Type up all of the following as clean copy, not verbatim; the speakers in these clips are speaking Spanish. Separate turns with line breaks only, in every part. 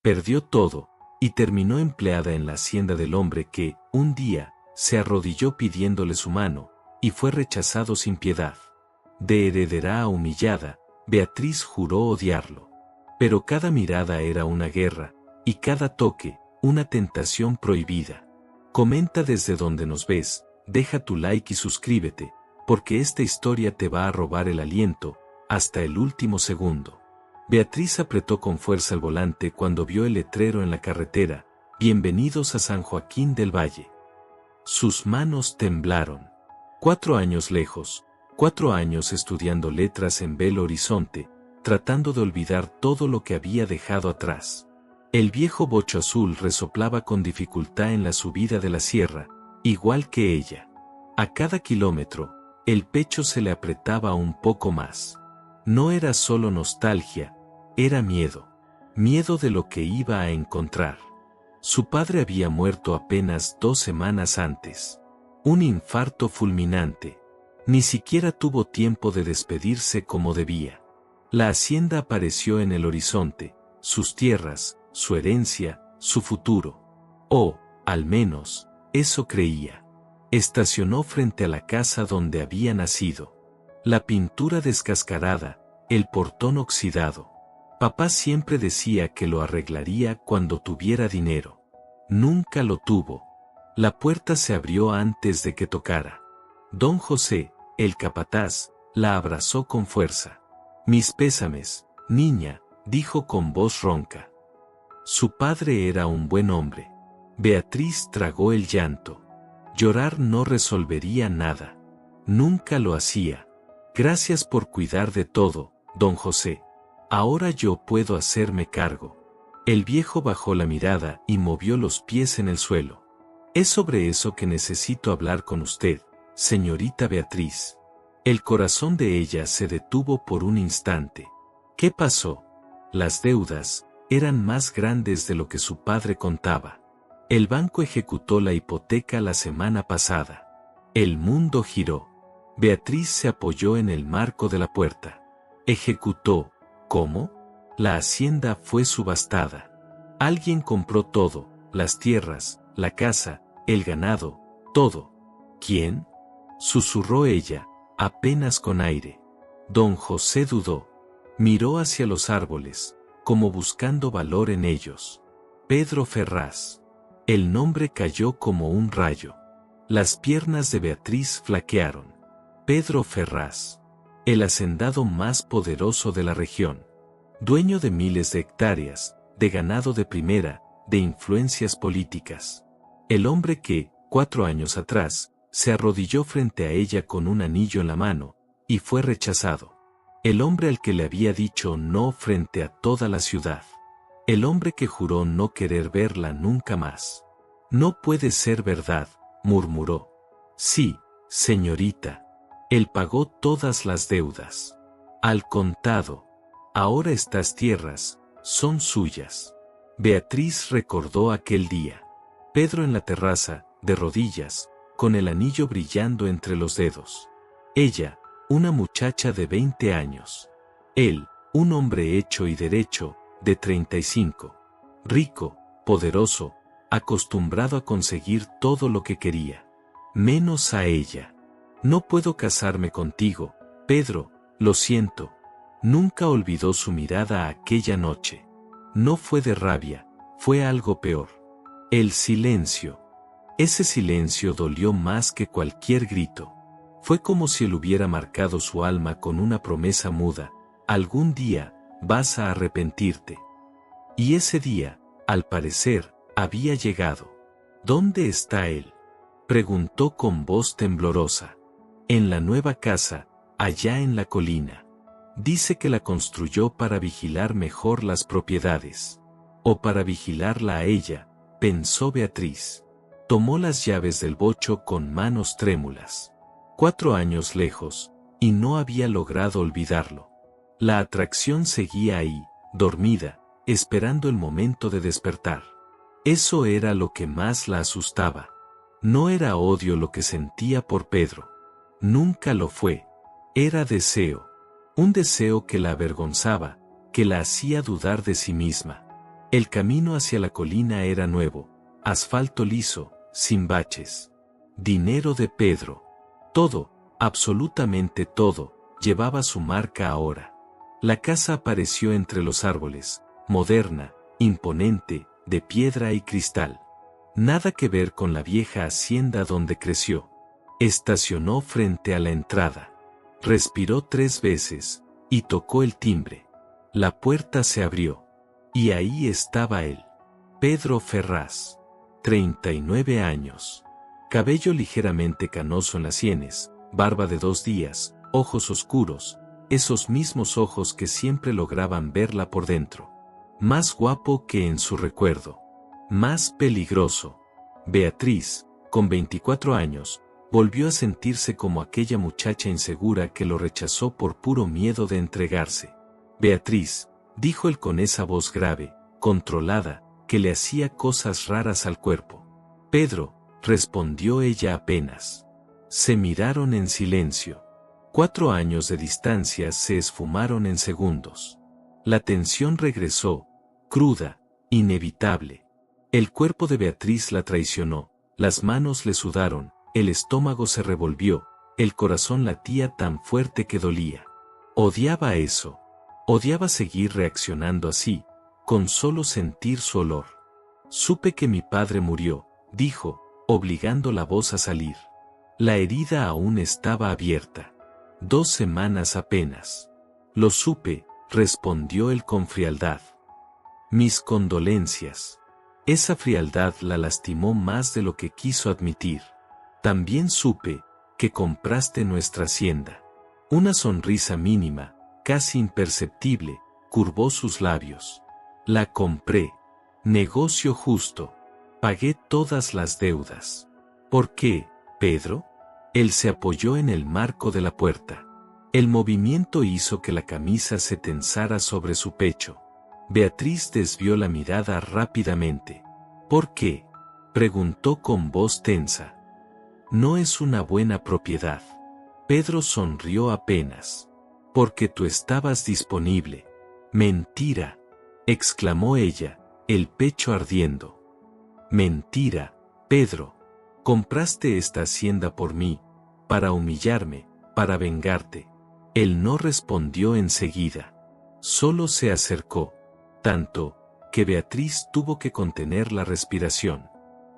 Perdió todo, y terminó empleada en la hacienda del hombre que, un día, se arrodilló pidiéndole su mano, y fue rechazado sin piedad. De heredera humillada, Beatriz juró odiarlo. Pero cada mirada era una guerra, y cada toque, una tentación prohibida. Comenta desde donde nos ves, deja tu like y suscríbete, porque esta historia te va a robar el aliento, hasta el último segundo. Beatriz apretó con fuerza el volante cuando vio el letrero en la carretera, «Bienvenidos a San Joaquín del Valle». Sus manos temblaron. 4 años lejos, 4 años estudiando letras en Belo Horizonte, tratando de olvidar todo lo que había dejado atrás. El viejo bocho azul resoplaba con dificultad en la subida de la sierra, igual que ella. A cada kilómetro, el pecho se le apretaba un poco más. No era solo nostalgia, era miedo. Miedo de lo que iba a encontrar. Su padre había muerto apenas 2 semanas antes. Un infarto fulminante. Ni siquiera tuvo tiempo de despedirse como debía. La hacienda apareció en el horizonte, sus tierras, su herencia, su futuro. O, al menos, eso creía. Estacionó frente a la casa donde había nacido. La pintura descascarada, el portón oxidado. Papá siempre decía que lo arreglaría cuando tuviera dinero. Nunca lo tuvo. La puerta se abrió antes de que tocara. Don José, el capataz, la abrazó con fuerza. «Mis pésames, niña», dijo con voz ronca. Su padre era un buen hombre. Beatriz tragó el llanto. Llorar no resolvería nada. Nunca lo hacía. «Gracias por cuidar de todo, don José. Ahora yo puedo hacerme cargo». El viejo bajó la mirada y movió los pies en el suelo. «Es sobre eso que necesito hablar con usted, señorita Beatriz». El corazón de ella se detuvo por un instante. ¿Qué pasó? Las deudas eran más grandes de lo que su padre contaba. El banco ejecutó la hipoteca la semana pasada. El mundo giró. Beatriz se apoyó en el marco de la puerta. ¿Ejecutó? ¿Cómo? La hacienda fue subastada. Alguien compró todo, las tierras, la casa, el ganado, todo. ¿Quién? Susurró ella, apenas con aire. Don José dudó. Miró hacia los árboles, como buscando valor en ellos. Pedro Ferraz. El nombre cayó como un rayo. Las piernas de Beatriz flaquearon. Pedro Ferraz. El hacendado más poderoso de la región. Dueño de miles de hectáreas, de ganado de primera, de influencias políticas. El hombre que, 4 años atrás, se arrodilló frente a ella con un anillo en la mano, y fue rechazado. El hombre al que le había dicho no frente a toda la ciudad. El hombre que juró no querer verla nunca más. «No puede ser verdad», murmuró. «Sí, señorita. Él pagó todas las deudas. Al contado. Ahora estas tierras son suyas». Beatriz recordó aquel día. Pedro en la terraza, de rodillas, con el anillo brillando entre los dedos. Ella, una muchacha de 20 años. Él, un hombre hecho y derecho, de 35. Rico, poderoso, acostumbrado a conseguir todo lo que quería. Menos a ella. «No puedo casarme contigo, Pedro, lo siento». Nunca olvidó su mirada aquella noche. No fue de rabia, fue algo peor. El silencio. Ese silencio dolió más que cualquier grito. Fue como si él hubiera marcado su alma con una promesa muda: algún día vas a arrepentirte. Y ese día, al parecer, había llegado. «¿Dónde está él?», preguntó con voz temblorosa. «En la nueva casa, allá en la colina. Dice que la construyó para vigilar mejor las propiedades». «O para vigilarla a ella», pensó Beatriz. Tomó las llaves del bocho con manos trémulas. 4 años lejos, y no había logrado olvidarlo. La atracción seguía ahí, dormida, esperando el momento de despertar. Eso era lo que más la asustaba. No era odio lo que sentía por Pedro. Nunca lo fue. Era deseo. Un deseo que la avergonzaba, que la hacía dudar de sí misma. El camino hacia la colina era nuevo, asfalto liso, sin baches. Dinero de Pedro. Todo, absolutamente todo, llevaba su marca ahora. La casa apareció entre los árboles, moderna, imponente, de piedra y cristal. Nada que ver con la vieja hacienda donde creció. Estacionó frente a la entrada. Respiró 3 veces, y tocó el timbre. La puerta se abrió. Y ahí estaba él. Pedro Ferraz. 39 años. Cabello ligeramente canoso en las sienes, barba de 2 días, ojos oscuros, esos mismos ojos que siempre lograban verla por dentro. Más guapo que en su recuerdo. Más peligroso. Beatriz, con 24 años, volvió a sentirse como aquella muchacha insegura que lo rechazó por puro miedo de entregarse. Beatriz, dijo él con esa voz grave, controlada, que le hacía cosas raras al cuerpo. Pedro, respondió ella apenas. Se miraron en silencio. 4 años de distancia se esfumaron en segundos. La tensión regresó, cruda, inevitable. El cuerpo de Beatriz la traicionó, las manos le sudaron, el estómago se revolvió, el corazón latía tan fuerte que dolía. Odiaba eso. Odiaba seguir reaccionando así, con solo sentir su olor. Supe que mi padre murió, dijo, obligando la voz a salir. La herida aún estaba abierta. 2 semanas apenas. Lo supe, respondió él con frialdad. Mis condolencias. Esa frialdad la lastimó más de lo que quiso admitir. También supe que compraste nuestra hacienda. Una sonrisa mínima, casi imperceptible, curvó sus labios. La compré. Negocio justo. Pagué todas las deudas. ¿Por qué, Pedro? Él se apoyó en el marco de la puerta. El movimiento hizo que la camisa se tensara sobre su pecho. Beatriz desvió la mirada rápidamente. ¿Por qué?, preguntó con voz tensa. No es una buena propiedad. Pedro sonrió apenas. Porque tú estabas disponible. Mentira, exclamó ella, el pecho ardiendo. Mentira, Pedro. Compraste esta hacienda por mí, para humillarme, para vengarte. Él no respondió enseguida. Solo se acercó, tanto, que Beatriz tuvo que contener la respiración.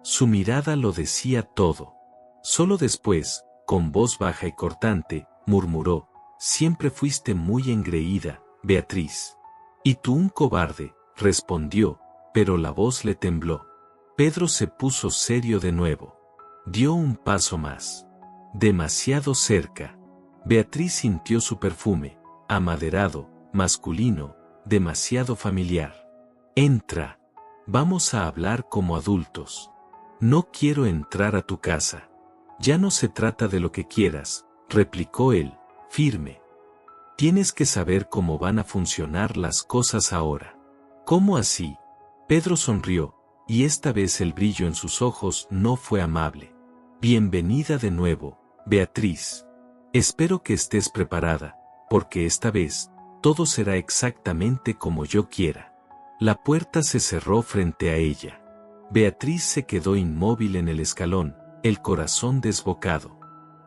Su mirada lo decía todo. Solo después, con voz baja y cortante, murmuró, siempre fuiste muy engreída, Beatriz. Y tú un cobarde, respondió, pero la voz le tembló. Pedro se puso serio de nuevo. Dio un paso más. Demasiado cerca. Beatriz sintió su perfume, amaderado, masculino, demasiado familiar. Entra. Vamos a hablar como adultos. No quiero entrar a tu casa. Ya no se trata de lo que quieras, replicó él, firme. Tienes que saber cómo van a funcionar las cosas ahora. ¿Cómo así? Pedro sonrió, y esta vez el brillo en sus ojos no fue amable. Bienvenida de nuevo, Beatriz. Espero que estés preparada, porque esta vez, todo será exactamente como yo quiera. La puerta se cerró frente a ella. Beatriz se quedó inmóvil en el escalón, el corazón desbocado.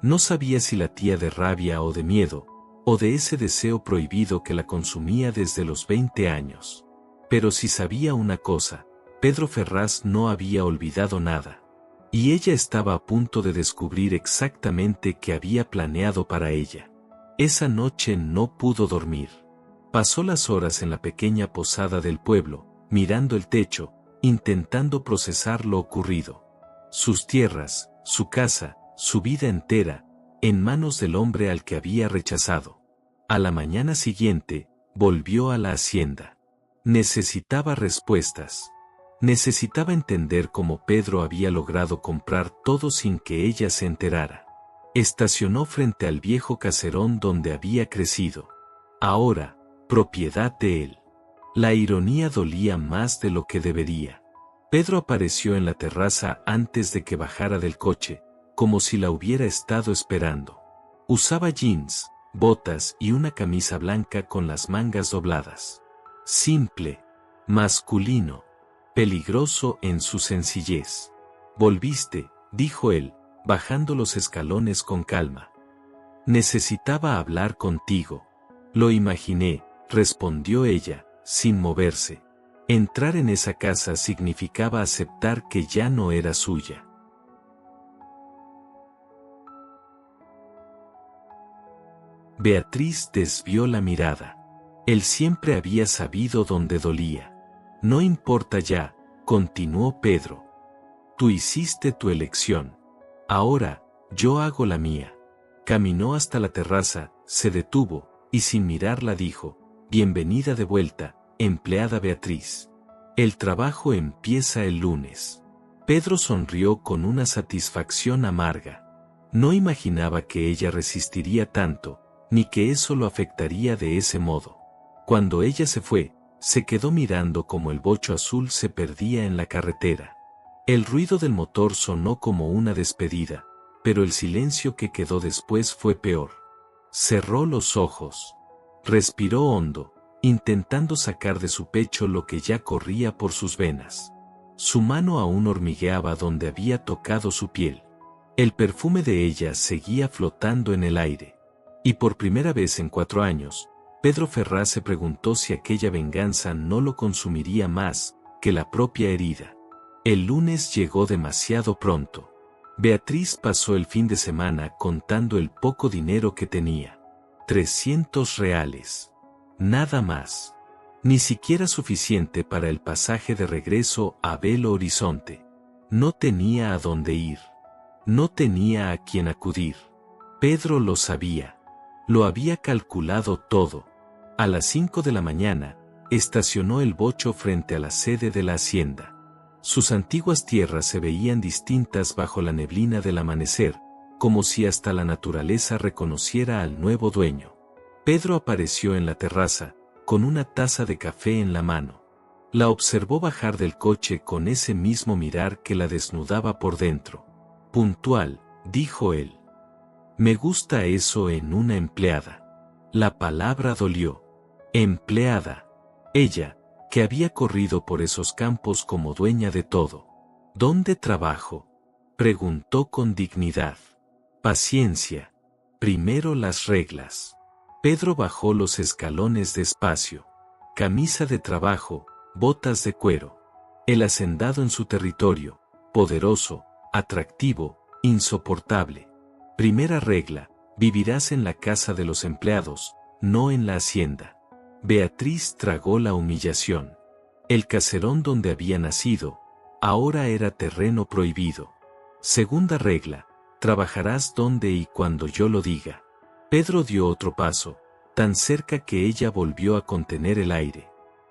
No sabía si latía de rabia o de miedo, o de ese deseo prohibido que la consumía desde los 20 años. Pero si sabía una cosa, Pedro Ferraz no había olvidado nada. Y ella estaba a punto de descubrir exactamente qué había planeado para ella. Esa noche no pudo dormir. Pasó las horas en la pequeña posada del pueblo, mirando el techo, intentando procesar lo ocurrido. Sus tierras, su casa, su vida entera, en manos del hombre al que había rechazado. A la mañana siguiente, volvió a la hacienda. Necesitaba respuestas. Necesitaba entender cómo Pedro había logrado comprar todo sin que ella se enterara. Estacionó frente al viejo caserón donde había crecido. Ahora, propiedad de él. La ironía dolía más de lo que debería. Pedro apareció en la terraza antes de que bajara del coche, como si la hubiera estado esperando. Usaba jeans, botas y una camisa blanca con las mangas dobladas. Simple. masculino, peligroso en su sencillez. Volviste, dijo él, bajando los escalones con calma. Necesitaba hablar contigo. Lo imaginé, respondió ella, sin moverse. Entrar en esa casa significaba aceptar que ya no era suya. Beatriz desvió la mirada. Él siempre había sabido dónde dolía. No importa ya, continuó Pedro. Tú hiciste tu elección. Ahora, yo hago la mía. Caminó hasta la terraza, se detuvo, y sin mirarla dijo, bienvenida de vuelta, empleada Beatriz. El trabajo empieza el lunes. Pedro sonrió con una satisfacción amarga. No imaginaba que ella resistiría tanto, ni que eso lo afectaría de ese modo. Cuando ella se fue, se quedó mirando como el bocho azul se perdía en la carretera. El ruido del motor sonó como una despedida, pero el silencio que quedó después fue peor. Cerró los ojos. Respiró hondo, intentando sacar de su pecho lo que ya corría por sus venas. Su mano aún hormigueaba donde había tocado su piel. El perfume de ella seguía flotando en el aire. Y por primera vez en 4 años, Pedro Ferraz se preguntó si aquella venganza no lo consumiría más que la propia herida. El lunes llegó demasiado pronto. Beatriz pasó el fin de semana contando el poco dinero que tenía. 300 reales. Nada más. Ni siquiera suficiente para el pasaje de regreso a Belo Horizonte. No tenía a dónde ir. No tenía a quién acudir. Pedro lo sabía. Lo había calculado todo. A las 5 de la mañana, estacionó el bocho frente a la sede de la hacienda. Sus antiguas tierras se veían distintas bajo la neblina del amanecer, como si hasta la naturaleza reconociera al nuevo dueño. Pedro apareció en la terraza, con una taza de café en la mano. La observó bajar del coche con ese mismo mirar que la desnudaba por dentro. Puntual, dijo él. Me gusta eso en una empleada. La palabra dolió. Empleada. Ella, que había corrido por esos campos como dueña de todo. ¿Dónde trabajo? Preguntó con dignidad. Paciencia. Primero las reglas. Pedro bajó los escalones despacio. Camisa de trabajo, botas de cuero. El hacendado en su territorio, poderoso, atractivo, insoportable. Primera regla, vivirás en la casa de los empleados, no en la hacienda. Beatriz tragó la humillación. El caserón donde había nacido, ahora era terreno prohibido. Segunda regla, trabajarás donde y cuando yo lo diga. Pedro dio otro paso, tan cerca que ella volvió a contener el aire.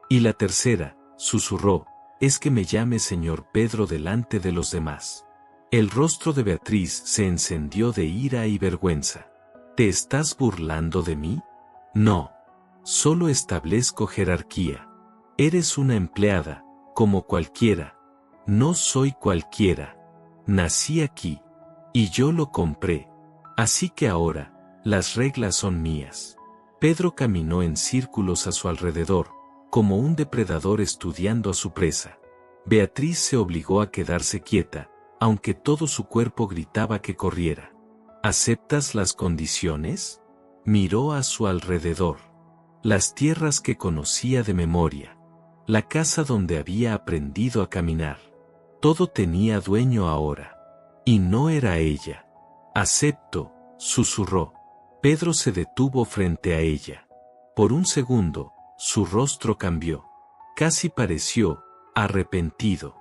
Y la tercera, susurró, es que me llame señor Pedro delante de los demás. El rostro de Beatriz se encendió de ira y vergüenza. ¿Te estás burlando de mí? No. Solo establezco jerarquía. Eres una empleada, como cualquiera. No soy cualquiera. Nací aquí. Y yo lo compré. Así que ahora, las reglas son mías. Pedro caminó en círculos a su alrededor, como un depredador estudiando a su presa. Beatriz se obligó a quedarse quieta, aunque todo su cuerpo gritaba que corriera. ¿Aceptas las condiciones? Miró a su alrededor. Las tierras que conocía de memoria. La casa donde había aprendido a caminar. Todo tenía dueño ahora. Y no era ella. Acepto, susurró. Pedro se detuvo frente a ella. Por un segundo, su rostro cambió. Casi pareció arrepentido.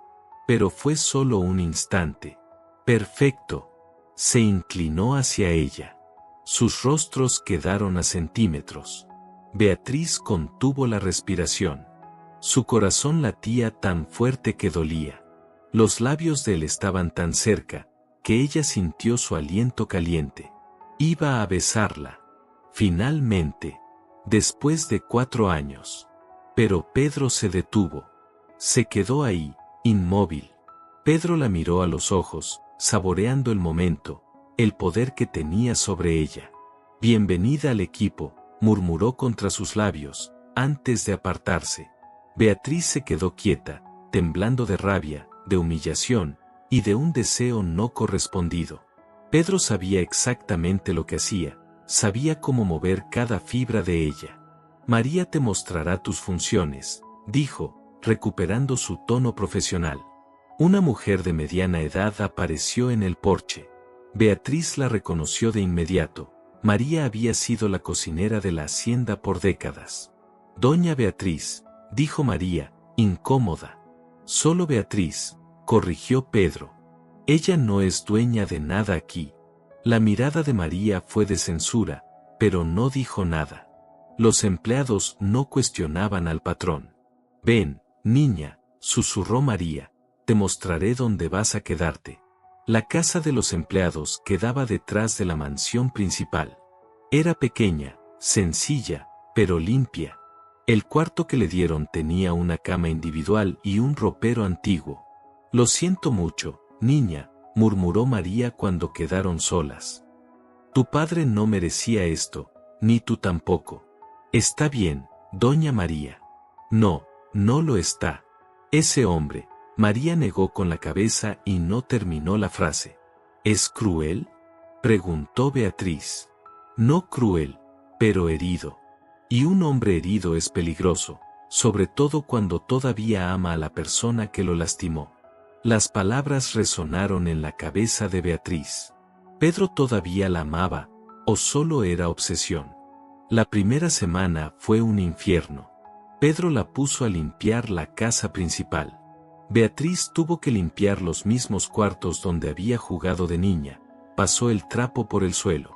Pero fue solo un instante. Perfecto. Se inclinó hacia ella. Sus rostros quedaron a centímetros. Beatriz contuvo la respiración. Su corazón latía tan fuerte que dolía. Los labios de él estaban tan cerca, que ella sintió su aliento caliente. Iba a besarla. Finalmente. Después de 4 años. Pero Pedro se detuvo. Se quedó ahí, inmóvil. Pedro la miró a los ojos, saboreando el momento, el poder que tenía sobre ella. Bienvenida al equipo, murmuró contra sus labios, antes de apartarse. Beatriz se quedó quieta, temblando de rabia, de humillación, y de un deseo no correspondido. Pedro sabía exactamente lo que hacía, sabía cómo mover cada fibra de ella. María te mostrará tus funciones, dijo, recuperando su tono profesional. Una mujer de mediana edad apareció en el porche. Beatriz la reconoció de inmediato. María había sido la cocinera de la hacienda por décadas. Doña Beatriz, dijo María, incómoda. Solo Beatriz, corrigió Pedro. Ella no es dueña de nada aquí. La mirada de María fue de censura, pero no dijo nada. Los empleados no cuestionaban al patrón. Ven, niña, susurró María, te mostraré dónde vas a quedarte. La casa de los empleados quedaba detrás de la mansión principal. Era pequeña, sencilla, pero limpia. El cuarto que le dieron tenía una cama individual y un ropero antiguo. Lo siento mucho, niña, murmuró María cuando quedaron solas. Tu padre no merecía esto, ni tú tampoco. Está bien, doña María. No, no lo está. Ese hombre, María negó con la cabeza y no terminó la frase. ¿Es cruel?, preguntó Beatriz. No cruel, pero herido. Y un hombre herido es peligroso, sobre todo cuando todavía ama a la persona que lo lastimó. Las palabras resonaron en la cabeza de Beatriz. ¿Pedro todavía la amaba, o solo era obsesión? La primera semana fue un infierno. Pedro la puso a limpiar la casa principal. Beatriz tuvo que limpiar los mismos cuartos donde había jugado de niña, pasó el trapo por el suelo.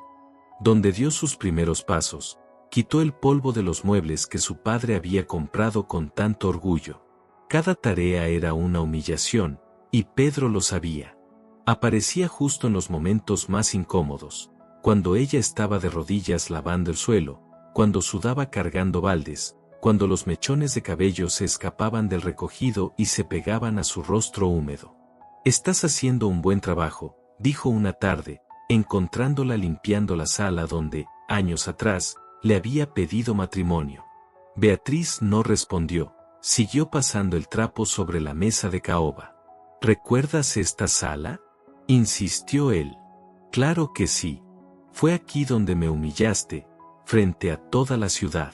Donde dio sus primeros pasos, quitó el polvo de los muebles que su padre había comprado con tanto orgullo. Cada tarea era una humillación, y Pedro lo sabía. Aparecía justo en los momentos más incómodos, cuando ella estaba de rodillas lavando el suelo, cuando sudaba cargando baldes, cuando los mechones de cabello se escapaban del recogido y se pegaban a su rostro húmedo. Estás haciendo un buen trabajo, dijo una tarde, encontrándola limpiando la sala donde, años atrás, le había pedido matrimonio. Beatriz no respondió, siguió pasando el trapo sobre la mesa de caoba. ¿Recuerdas esta sala?, insistió él. Claro que sí. Fue aquí donde me humillaste, frente a toda la ciudad.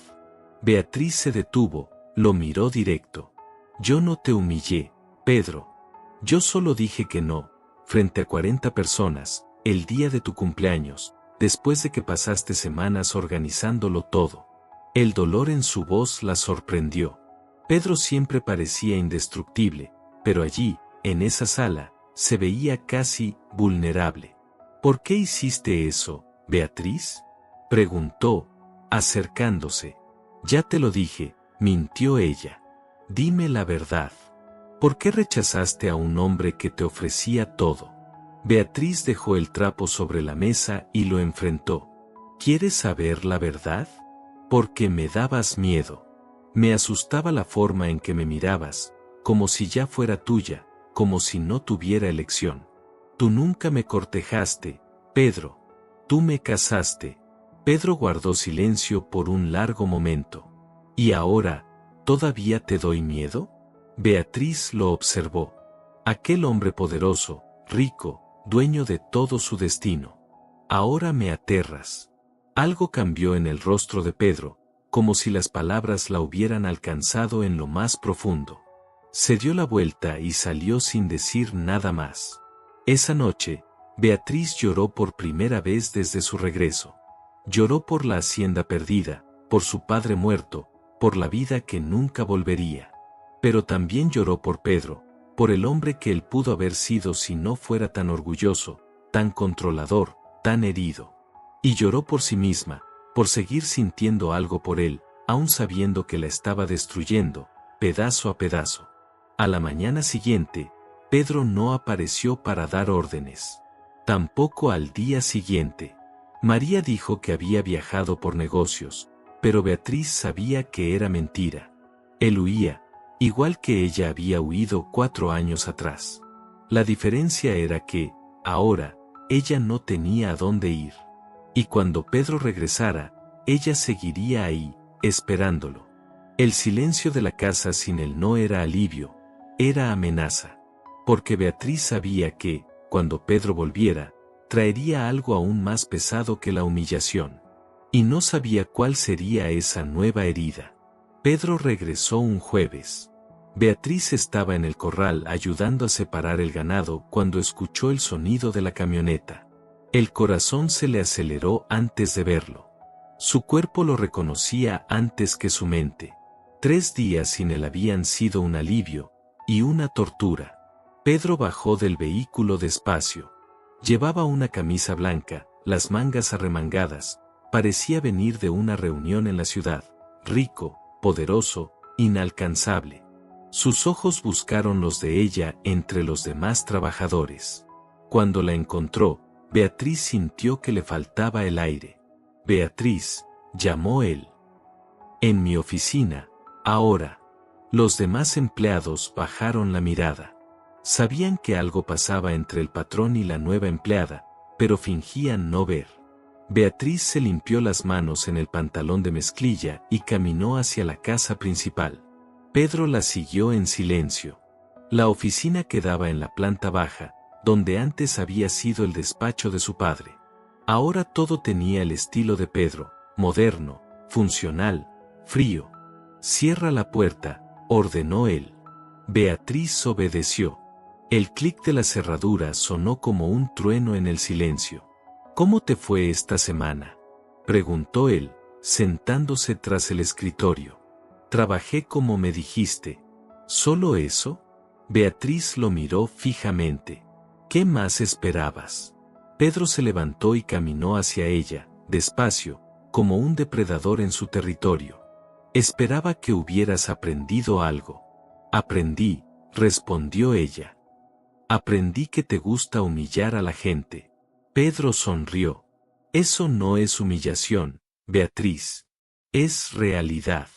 Beatriz se detuvo, lo miró directo. Yo no te humillé, Pedro. Yo solo dije que no, frente a 40 personas, el día de tu cumpleaños, después de que pasaste semanas organizándolo todo. El dolor en su voz la sorprendió. Pedro siempre parecía indestructible, pero allí, en esa sala, se veía casi vulnerable. ¿Por qué hiciste eso, Beatriz?, preguntó, acercándose. Ya te lo dije, mintió ella. Dime la verdad. ¿Por qué rechazaste a un hombre que te ofrecía todo? Beatriz dejó el trapo sobre la mesa y lo enfrentó. ¿Quieres saber la verdad? Porque me dabas miedo. Me asustaba la forma en que me mirabas, como si ya fuera tuya, como si no tuviera elección. Tú nunca me cortejaste, Pedro. Tú me casaste. Pedro guardó silencio por un largo momento. ¿Y ahora, todavía te doy miedo? Beatriz lo observó. Aquel hombre poderoso, rico, dueño de todo su destino. Ahora me aterras. Algo cambió en el rostro de Pedro, como si las palabras la hubieran alcanzado en lo más profundo. Se dio la vuelta y salió sin decir nada más. Esa noche, Beatriz lloró por primera vez desde su regreso. Lloró por la hacienda perdida, por su padre muerto, por la vida que nunca volvería. Pero también lloró por Pedro, por el hombre que él pudo haber sido si no fuera tan orgulloso, tan controlador, tan herido. Y lloró por sí misma, por seguir sintiendo algo por él, aun sabiendo que la estaba destruyendo, pedazo a pedazo. A la mañana siguiente, Pedro no apareció para dar órdenes. Tampoco al día siguiente. María dijo que había viajado por negocios, pero Beatriz sabía que era mentira. Él huía, igual que ella había huido 4 años atrás. La diferencia era que, ahora, ella no tenía a dónde ir. Y cuando Pedro regresara, ella seguiría ahí, esperándolo. El silencio de la casa sin él no era alivio, era amenaza. Porque Beatriz sabía que, cuando Pedro volviera, traería algo aún más pesado que la humillación. Y no sabía cuál sería esa nueva herida. Pedro regresó un jueves. Beatriz estaba en el corral ayudando a separar el ganado cuando escuchó el sonido de la camioneta. El corazón se le aceleró antes de verlo. Su cuerpo lo reconocía antes que su mente. 3 días sin él habían sido un alivio y una tortura. Pedro bajó del vehículo despacio. Llevaba una camisa blanca, las mangas arremangadas. Parecía venir de una reunión en la ciudad. Rico, poderoso, inalcanzable. Sus ojos buscaron los de ella entre los demás trabajadores. Cuando la encontró, Beatriz sintió que le faltaba el aire. Beatriz, llamó él. En mi oficina, ahora. Los demás empleados bajaron la mirada. Sabían que algo pasaba entre el patrón y la nueva empleada, pero fingían no ver. Beatriz se limpió las manos en el pantalón de mezclilla y caminó hacia la casa principal. Pedro la siguió en silencio. La oficina quedaba en la planta baja, donde antes había sido el despacho de su padre. Ahora todo tenía el estilo de Pedro, moderno, funcional, frío. Cierra la puerta, ordenó él. Beatriz obedeció. El clic de la cerradura sonó como un trueno en el silencio. ¿Cómo te fue esta semana?, preguntó él, sentándose tras el escritorio. Trabajé como me dijiste. ¿Solo eso? Beatriz lo miró fijamente. ¿Qué más esperabas? Pedro se levantó y caminó hacia ella, despacio, como un depredador en su territorio. Esperaba que hubieras aprendido algo. Aprendí, respondió ella. Aprendí que te gusta humillar a la gente. Pedro sonrió. Eso no es humillación, Beatriz. Es realidad.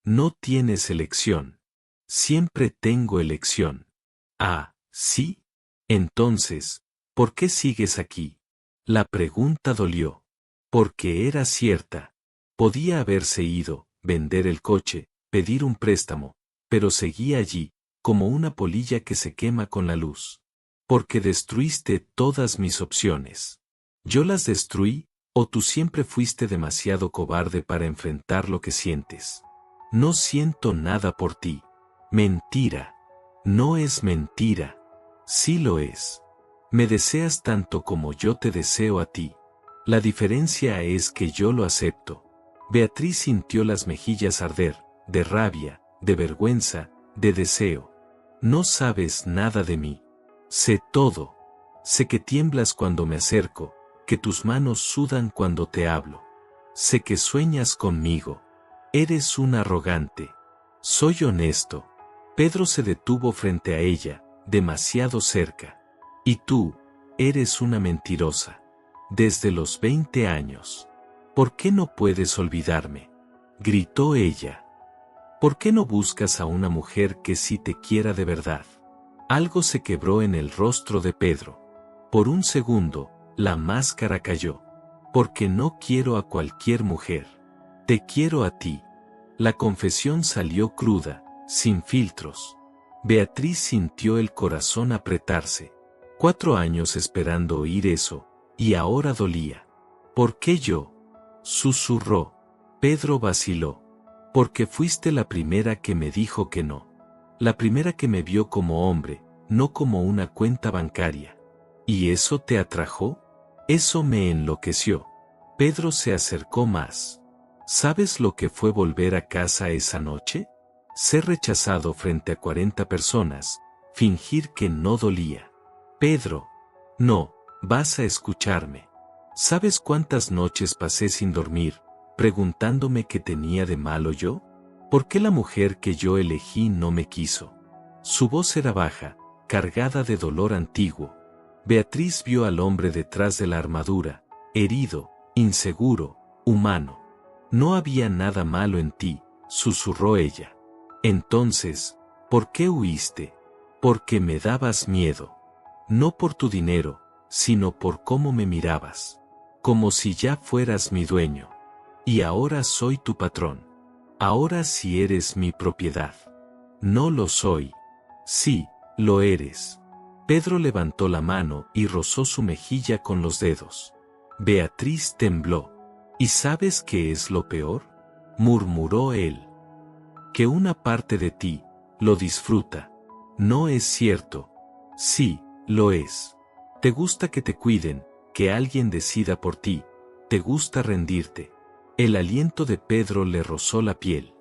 No tienes elección. Siempre tengo elección. Ah, ¿sí? Entonces, ¿por qué sigues aquí? La pregunta dolió. Porque era cierta. Podía haberse ido, vender el coche, pedir un préstamo, pero seguía allí, como una polilla que se quema con la luz. Porque destruiste todas mis opciones. ¿Yo las destruí, o tú siempre fuiste demasiado cobarde para enfrentar lo que sientes? No siento nada por ti. Mentira. No es mentira. Sí lo es. Me deseas tanto como yo te deseo a ti. La diferencia es que yo lo acepto. Beatriz sintió las mejillas arder, de rabia, de vergüenza, de deseo. No sabes nada de mí. Sé todo. Sé que tiemblas cuando me acerco, que tus manos sudan cuando te hablo. Sé que sueñas conmigo. Eres un arrogante. Soy honesto. Pedro se detuvo frente a ella, demasiado cerca. Y tú, eres una mentirosa. Desde los 20 años. ¿Por qué no puedes olvidarme?, gritó ella. ¿Por qué no buscas a una mujer que sí te quiera de verdad? Algo se quebró en el rostro de Pedro. Por un segundo, la máscara cayó. Porque no quiero a cualquier mujer. Te quiero a ti. La confesión salió cruda, sin filtros. Beatriz sintió el corazón apretarse. 4 años esperando oír eso, y ahora dolía. ¿Por qué yo?, susurró. Pedro vaciló. Porque fuiste la primera que me dijo que no. La primera que me vio como hombre, no como una cuenta bancaria. ¿Y eso te atrajo? Eso me enloqueció. Pedro se acercó más. ¿Sabes lo que fue volver a casa esa noche? Ser rechazado frente a 40 personas, fingir que no dolía. Pedro. No, vas a escucharme. ¿Sabes cuántas noches pasé sin dormir, preguntándome qué tenía de malo yo? ¿Por qué la mujer que yo elegí no me quiso? Su voz era baja, cargada de dolor antiguo. Beatriz vio al hombre detrás de la armadura, herido, inseguro, humano. No había nada malo en ti, susurró ella. Entonces, ¿por qué huiste? Porque me dabas miedo. No por tu dinero, sino por cómo me mirabas. Como si ya fueras mi dueño. Y ahora soy tu patrón. Ahora sí eres mi propiedad. No lo soy. Sí, lo eres. Pedro levantó la mano y rozó su mejilla con los dedos. Beatriz tembló. ¿Y sabes qué es lo peor?, murmuró él. Que una parte de ti lo disfruta. No es cierto. Sí, lo es. Te gusta que te cuiden, que alguien decida por ti. Te gusta rendirte. El aliento de Pedro le rozó la piel.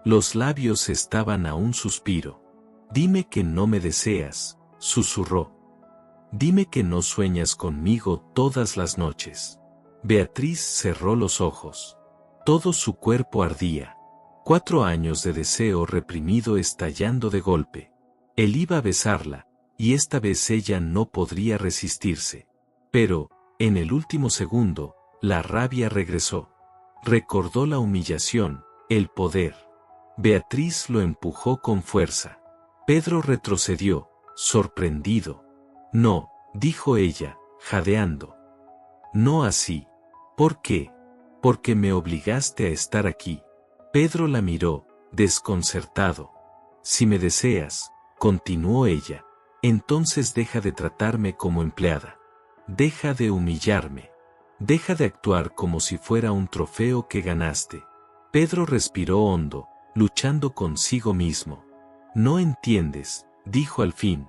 Los labios estaban a un suspiro. Dime que no me deseas, susurró. Dime que no sueñas conmigo todas las noches. Beatriz cerró los ojos. Todo su cuerpo ardía. 4 años de deseo reprimido estallando de golpe. Él iba a besarla, y esta vez ella no podría resistirse. Pero, en el último segundo, la rabia regresó. Recordó la humillación, el poder. Beatriz lo empujó con fuerza. Pedro retrocedió, sorprendido. No, dijo ella, jadeando. No así. ¿Por qué? Porque me obligaste a estar aquí. Pedro la miró, desconcertado. Si me deseas, continuó ella, entonces deja de tratarme como empleada. Deja de humillarme. Deja de actuar como si fuera un trofeo que ganaste. Pedro respiró hondo, luchando consigo mismo. No entiendes, dijo al fin.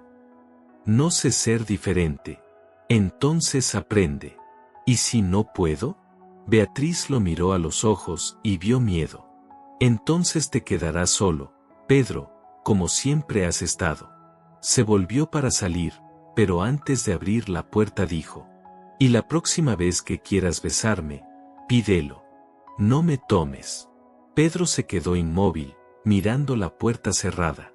No sé ser diferente. Entonces aprende. ¿Y si no puedo? Beatriz lo miró a los ojos y vio miedo. Entonces te quedarás solo, Pedro, como siempre has estado. Se volvió para salir, pero antes de abrir la puerta dijo: y la próxima vez que quieras besarme, pídelo. No me tomes. Pedro se quedó inmóvil, mirando la puerta cerrada.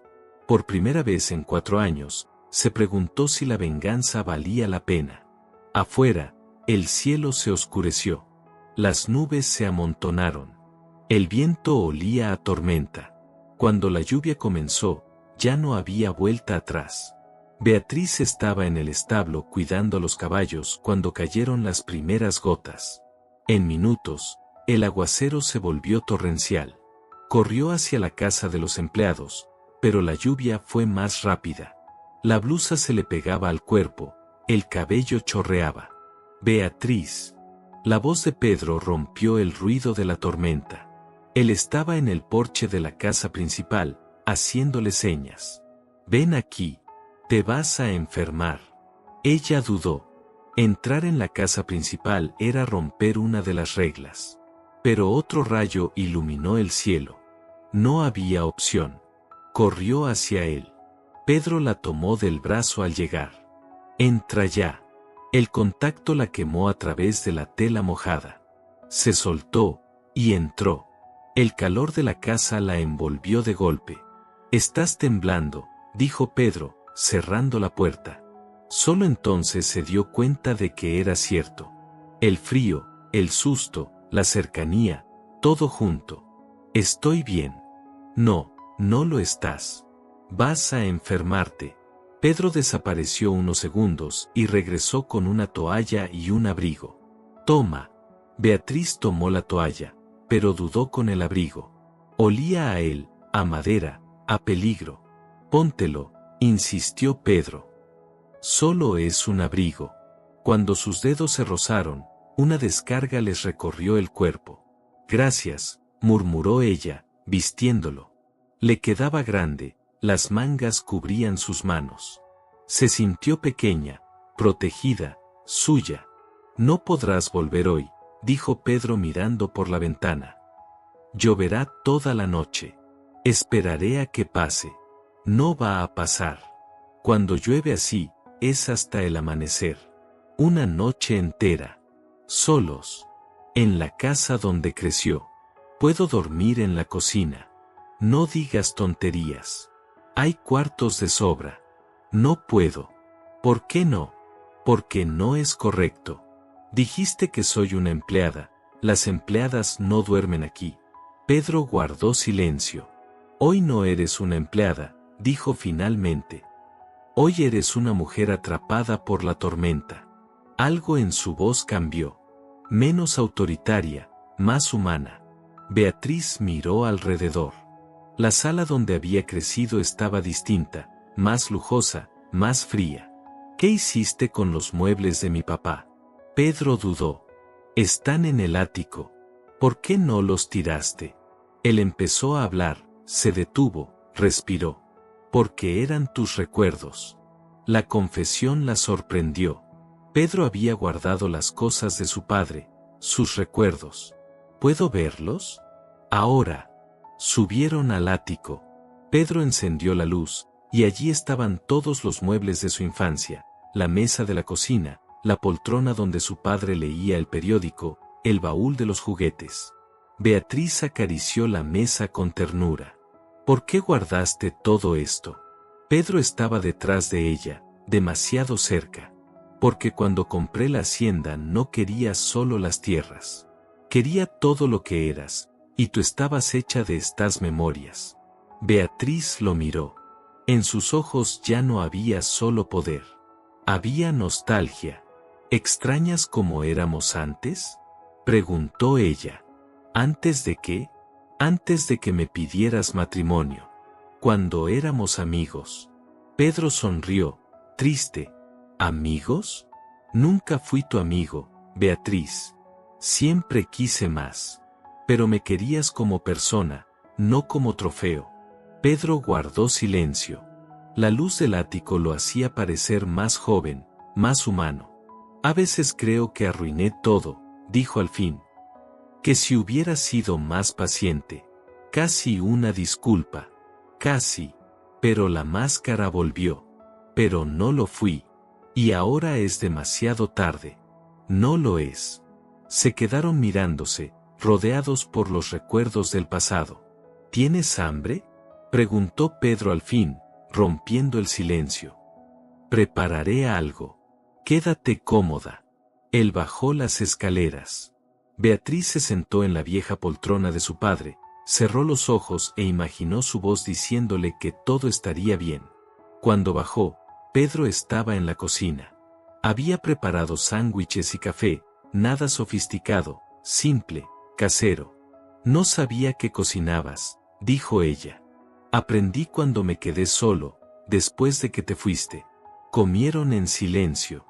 Por primera vez en 4 años, se preguntó si la venganza valía la pena. Afuera, el cielo se oscureció. Las nubes se amontonaron. El viento olía a tormenta. Cuando la lluvia comenzó, ya no había vuelta atrás. Beatriz estaba en el establo cuidando a los caballos cuando cayeron las primeras gotas. En minutos, el aguacero se volvió torrencial. Corrió hacia la casa de los empleados, pero la lluvia fue más rápida. La blusa se le pegaba al cuerpo, el cabello chorreaba. Beatriz. La voz de Pedro rompió el ruido de la tormenta. Él estaba en el porche de la casa principal, haciéndole señas. Ven aquí. Te vas a enfermar. Ella dudó. Entrar en la casa principal era romper una de las reglas. Pero otro rayo iluminó el cielo. No había opción. Corrió hacia él. Pedro la tomó del brazo al llegar. Entra ya. El contacto la quemó a través de la tela mojada. Se soltó, y entró. El calor de la casa la envolvió de golpe. Estás temblando, dijo Pedro, cerrando la puerta. Solo entonces se dio cuenta de que era cierto. El frío, el susto, la cercanía, todo junto. Estoy bien. No, no lo estás. Vas a enfermarte. Pedro desapareció unos segundos y regresó con una toalla y un abrigo. Toma. Beatriz tomó la toalla, pero dudó con el abrigo. Olía a él, a madera, a peligro. Póntelo, insistió Pedro. Solo es un abrigo. Cuando sus dedos se rozaron, una descarga les recorrió el cuerpo. Gracias, murmuró ella, vistiéndolo. Le quedaba grande, las mangas cubrían sus manos. Se sintió pequeña, protegida, suya. No podrás volver hoy, dijo Pedro mirando por la ventana. Lloverá toda la noche. Esperaré a que pase. No va a pasar. Cuando llueve así, es hasta el amanecer. Una noche entera. Solos. En la casa donde creció. Puedo dormir en la cocina. No digas tonterías. Hay cuartos de sobra. No puedo. ¿Por qué no? Porque no es correcto. Dijiste que soy una empleada. Las empleadas no duermen aquí. Pedro guardó silencio. Hoy no eres una empleada, dijo finalmente. Hoy eres una mujer atrapada por la tormenta. Algo en su voz cambió. Menos autoritaria, más humana. Beatriz miró alrededor. La sala donde había crecido estaba distinta, más lujosa, más fría. ¿Qué hiciste con los muebles de mi papá? Pedro dudó. Están en el ático. ¿Por qué no los tiraste? Él empezó a hablar, se detuvo, respiró. Porque eran tus recuerdos. La confesión la sorprendió. Pedro había guardado las cosas de su padre, sus recuerdos. ¿Puedo verlos? Ahora. Subieron al ático. Pedro encendió la luz, y allí estaban todos los muebles de su infancia, la mesa de la cocina, la poltrona donde su padre leía el periódico, el baúl de los juguetes. Beatriz acarició la mesa con ternura. ¿Por qué guardaste todo esto? Pedro estaba detrás de ella, demasiado cerca. Porque cuando compré la hacienda no quería solo las tierras. Quería todo lo que eras, y tú estabas hecha de estas memorias. Beatriz lo miró. En sus ojos ya no había solo poder. Había nostalgia. ¿Extrañas como éramos antes? Preguntó ella. ¿Antes de qué? Antes de que me pidieras matrimonio. Cuando éramos amigos. Pedro sonrió, triste. ¿Amigos? Nunca fui tu amigo, Beatriz. Siempre quise más. Pero me querías como persona, no como trofeo. Pedro guardó silencio. La luz del ático lo hacía parecer más joven, más humano. A veces creo que arruiné todo, dijo al fin. Que si hubiera sido más paciente. Casi una disculpa. Casi. Pero la máscara volvió. Pero no lo fui. Y ahora es demasiado tarde. No lo es. Se quedaron mirándose, rodeados por los recuerdos del pasado. ¿Tienes hambre? Preguntó Pedro al fin, rompiendo el silencio. Prepararé algo. Quédate cómoda. Él bajó las escaleras. Beatriz se sentó en la vieja poltrona de su padre, cerró los ojos e imaginó su voz diciéndole que todo estaría bien. Cuando bajó, Pedro estaba en la cocina. Había preparado sándwiches y café, nada sofisticado, simple, casero. No sabía que cocinabas, dijo ella. Aprendí cuando me quedé solo, después de que te fuiste. Comieron en silencio.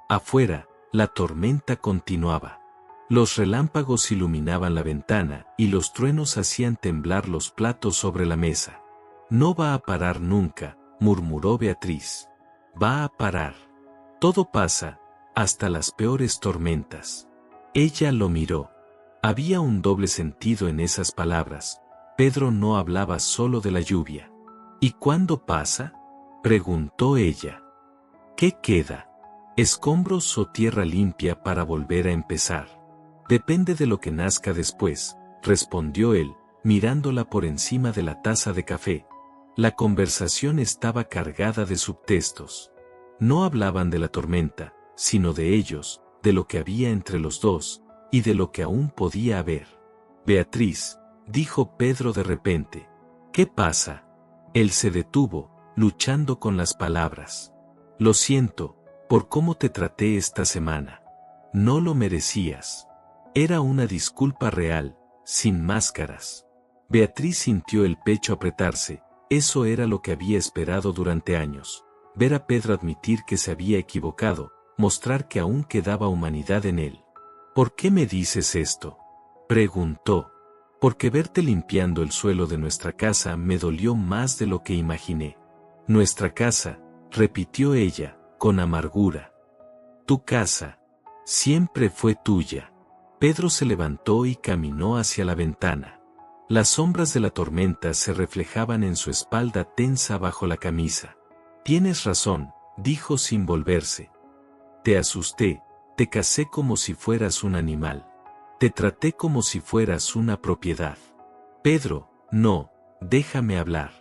Afuera, la tormenta continuaba. Los relámpagos iluminaban la ventana y los truenos hacían temblar los platos sobre la mesa. No va a parar nunca, murmuró Beatriz. Va a parar. Todo pasa, hasta las peores tormentas. Ella lo miró. Había un doble sentido en esas palabras. Pedro no hablaba solo de la lluvia. ¿Y cuándo pasa? Preguntó ella. ¿Qué queda? ¿Escombros o tierra limpia para volver a empezar? Depende de lo que nazca después, respondió él, mirándola por encima de la taza de café. La conversación estaba cargada de subtextos. No hablaban de la tormenta, sino de ellos, de lo que había entre los dos, y de lo que aún podía haber. Beatriz, dijo Pedro de repente. ¿Qué pasa? Él se detuvo, luchando con las palabras. Lo siento, por cómo te traté esta semana. No lo merecías. Era una disculpa real, sin máscaras. Beatriz sintió el pecho apretarse, eso era lo que había esperado durante años. Ver a Pedro admitir que se había equivocado, mostrar que aún quedaba humanidad en él. ¿Por qué me dices esto? Preguntó. Porque verte limpiando el suelo de nuestra casa me dolió más de lo que imaginé. Nuestra casa, repitió ella, con amargura. Tu casa. Siempre fue tuya. Pedro se levantó y caminó hacia la ventana. Las sombras de la tormenta se reflejaban en su espalda tensa bajo la camisa. Tienes razón, dijo sin volverse. Te asusté, te casé como si fueras un animal. Te traté como si fueras una propiedad. Pedro, no, déjame hablar.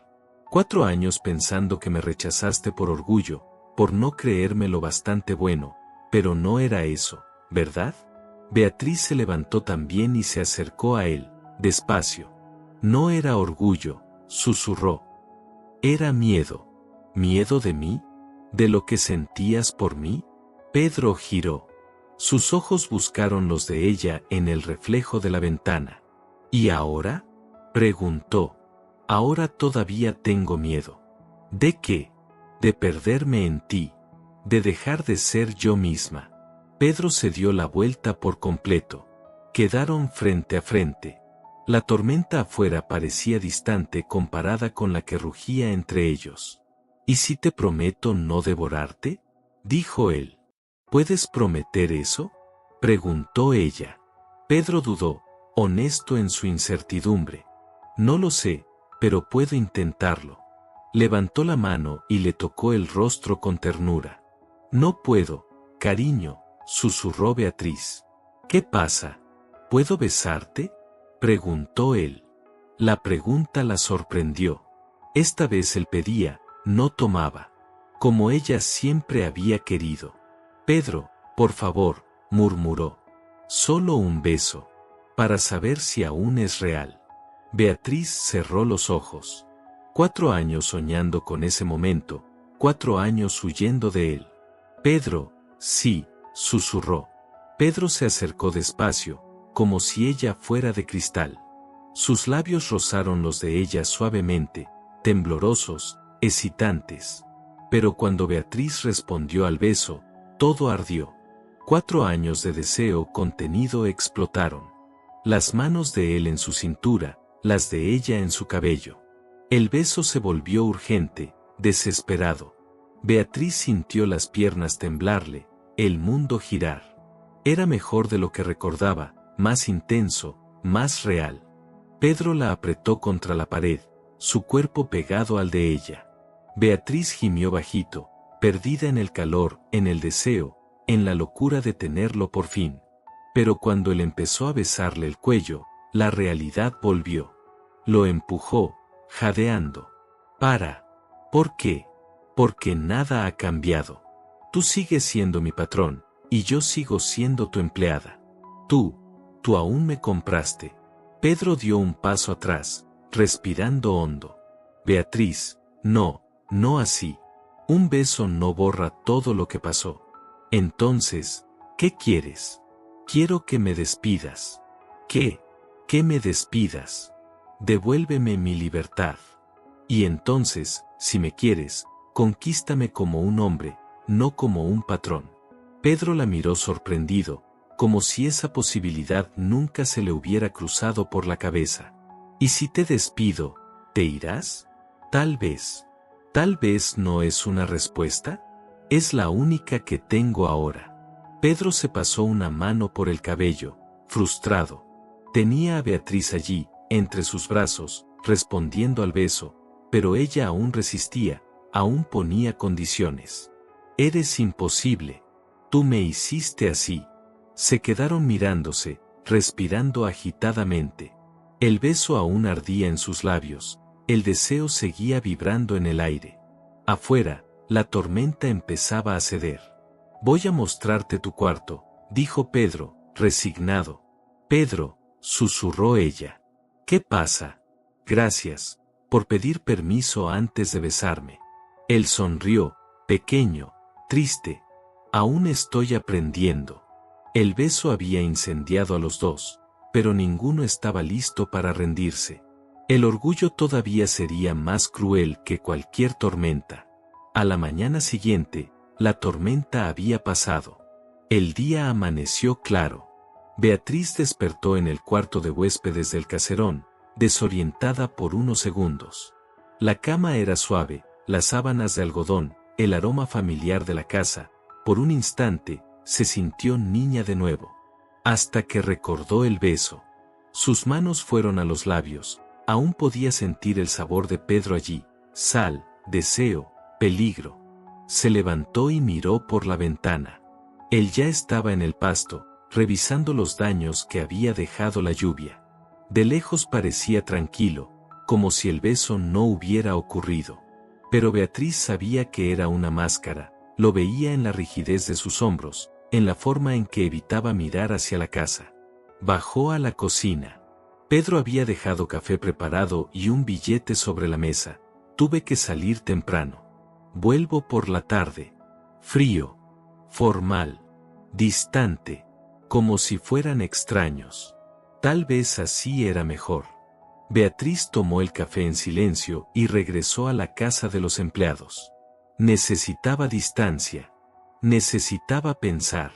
4 años pensando que me rechazaste por orgullo, por no creerme lo bastante bueno, pero no era eso, ¿verdad? Beatriz se levantó también y se acercó a él, despacio. No era orgullo, susurró. Era miedo. ¿Miedo de mí? ¿De lo que sentías por mí? Pedro giró. Sus ojos buscaron los de ella en el reflejo de la ventana. ¿Y ahora?, preguntó. Ahora todavía tengo miedo. ¿De qué? De perderme en ti, de dejar de ser yo misma. Pedro se dio la vuelta por completo. Quedaron frente a frente. La tormenta afuera parecía distante comparada con la que rugía entre ellos. ¿Y si te prometo no devorarte?, dijo él. ¿Puedes prometer eso?, preguntó ella. Pedro dudó, honesto en su incertidumbre. No lo sé, pero puedo intentarlo. Levantó la mano y le tocó el rostro con ternura. No puedo, cariño, susurró Beatriz. ¿Qué pasa? ¿Puedo besarte?, preguntó él. La pregunta la sorprendió. Esta vez él pedía, no tomaba. Como ella siempre había querido. Pedro, por favor, murmuró. Solo un beso. Para saber si aún es real. Beatriz cerró los ojos. 4 años soñando con ese momento, 4 años huyendo de él. Pedro, sí, susurró. Pedro se acercó despacio, como si ella fuera de cristal. Sus labios rozaron los de ella suavemente, temblorosos, excitantes. Pero cuando Beatriz respondió al beso, todo ardió. 4 años de deseo contenido explotaron. Las manos de él en su cintura, las de ella en su cabello. El beso se volvió urgente, desesperado. Beatriz sintió las piernas temblarle, el mundo girar. Era mejor de lo que recordaba, más intenso, más real. Pedro la apretó contra la pared, su cuerpo pegado al de ella. Beatriz gimió bajito, perdida en el calor, en el deseo, en la locura de tenerlo por fin. Pero cuando él empezó a besarle el cuello, la realidad volvió. Lo empujó, jadeando. Para. ¿Por qué? Porque nada ha cambiado. Tú sigues siendo mi patrón, y yo sigo siendo tu empleada. Tú aún me compraste. Pedro dio un paso atrás, respirando hondo. Beatriz, no así. Un beso no borra todo lo que pasó. Entonces, ¿qué quieres? Quiero que me despidas. ¿Qué? Que me despidas. Devuélveme mi libertad. Y entonces, si me quieres, conquístame como un hombre, no como un patrón. Pedro la miró sorprendido, como si esa posibilidad nunca se le hubiera cruzado por la cabeza. ¿Y si te despido, te irás? Tal vez. Tal vez no es una respuesta. Es la única que tengo ahora. Pedro se pasó una mano por el cabello, frustrado. Tenía a Beatriz allí, entre sus brazos, respondiendo al beso, pero ella aún resistía, aún ponía condiciones. Eres imposible. Tú me hiciste así. Se quedaron mirándose, respirando agitadamente. El beso aún ardía en sus labios, el deseo seguía vibrando en el aire. Afuera, la tormenta empezaba a ceder. Voy a mostrarte tu cuarto, dijo Pedro, resignado. Pedro, susurró ella. ¿Qué pasa? Gracias, por pedir permiso antes de besarme. Él sonrió, pequeño, triste. Aún estoy aprendiendo. El beso había incendiado a los dos, pero ninguno estaba listo para rendirse. El orgullo todavía sería más cruel que cualquier tormenta. A la mañana siguiente, la tormenta había pasado. El día amaneció claro. Beatriz despertó en el cuarto de huéspedes del caserón, desorientada por unos segundos. La cama era suave, las sábanas de algodón, el aroma familiar de la casa. Por un instante, se sintió niña de nuevo. Hasta que recordó el beso. Sus manos fueron a los labios. Aún podía sentir el sabor de Pedro allí. Sal, deseo, peligro. Se levantó y miró por la ventana. Él ya estaba en el pasto, revisando los daños que había dejado la lluvia. De lejos parecía tranquilo, como si el beso no hubiera ocurrido. Pero Beatriz sabía que era una máscara, lo veía en la rigidez de sus hombros, en la forma en que evitaba mirar hacia la casa. Bajó a la cocina. Pedro había dejado café preparado y un billete sobre la mesa. Tuve que salir temprano. Vuelvo por la tarde. Frío, formal, distante, como si fueran extraños. Tal vez así era mejor. Beatriz tomó el café en silencio y regresó a la casa de los empleados. Necesitaba distancia. Necesitaba pensar.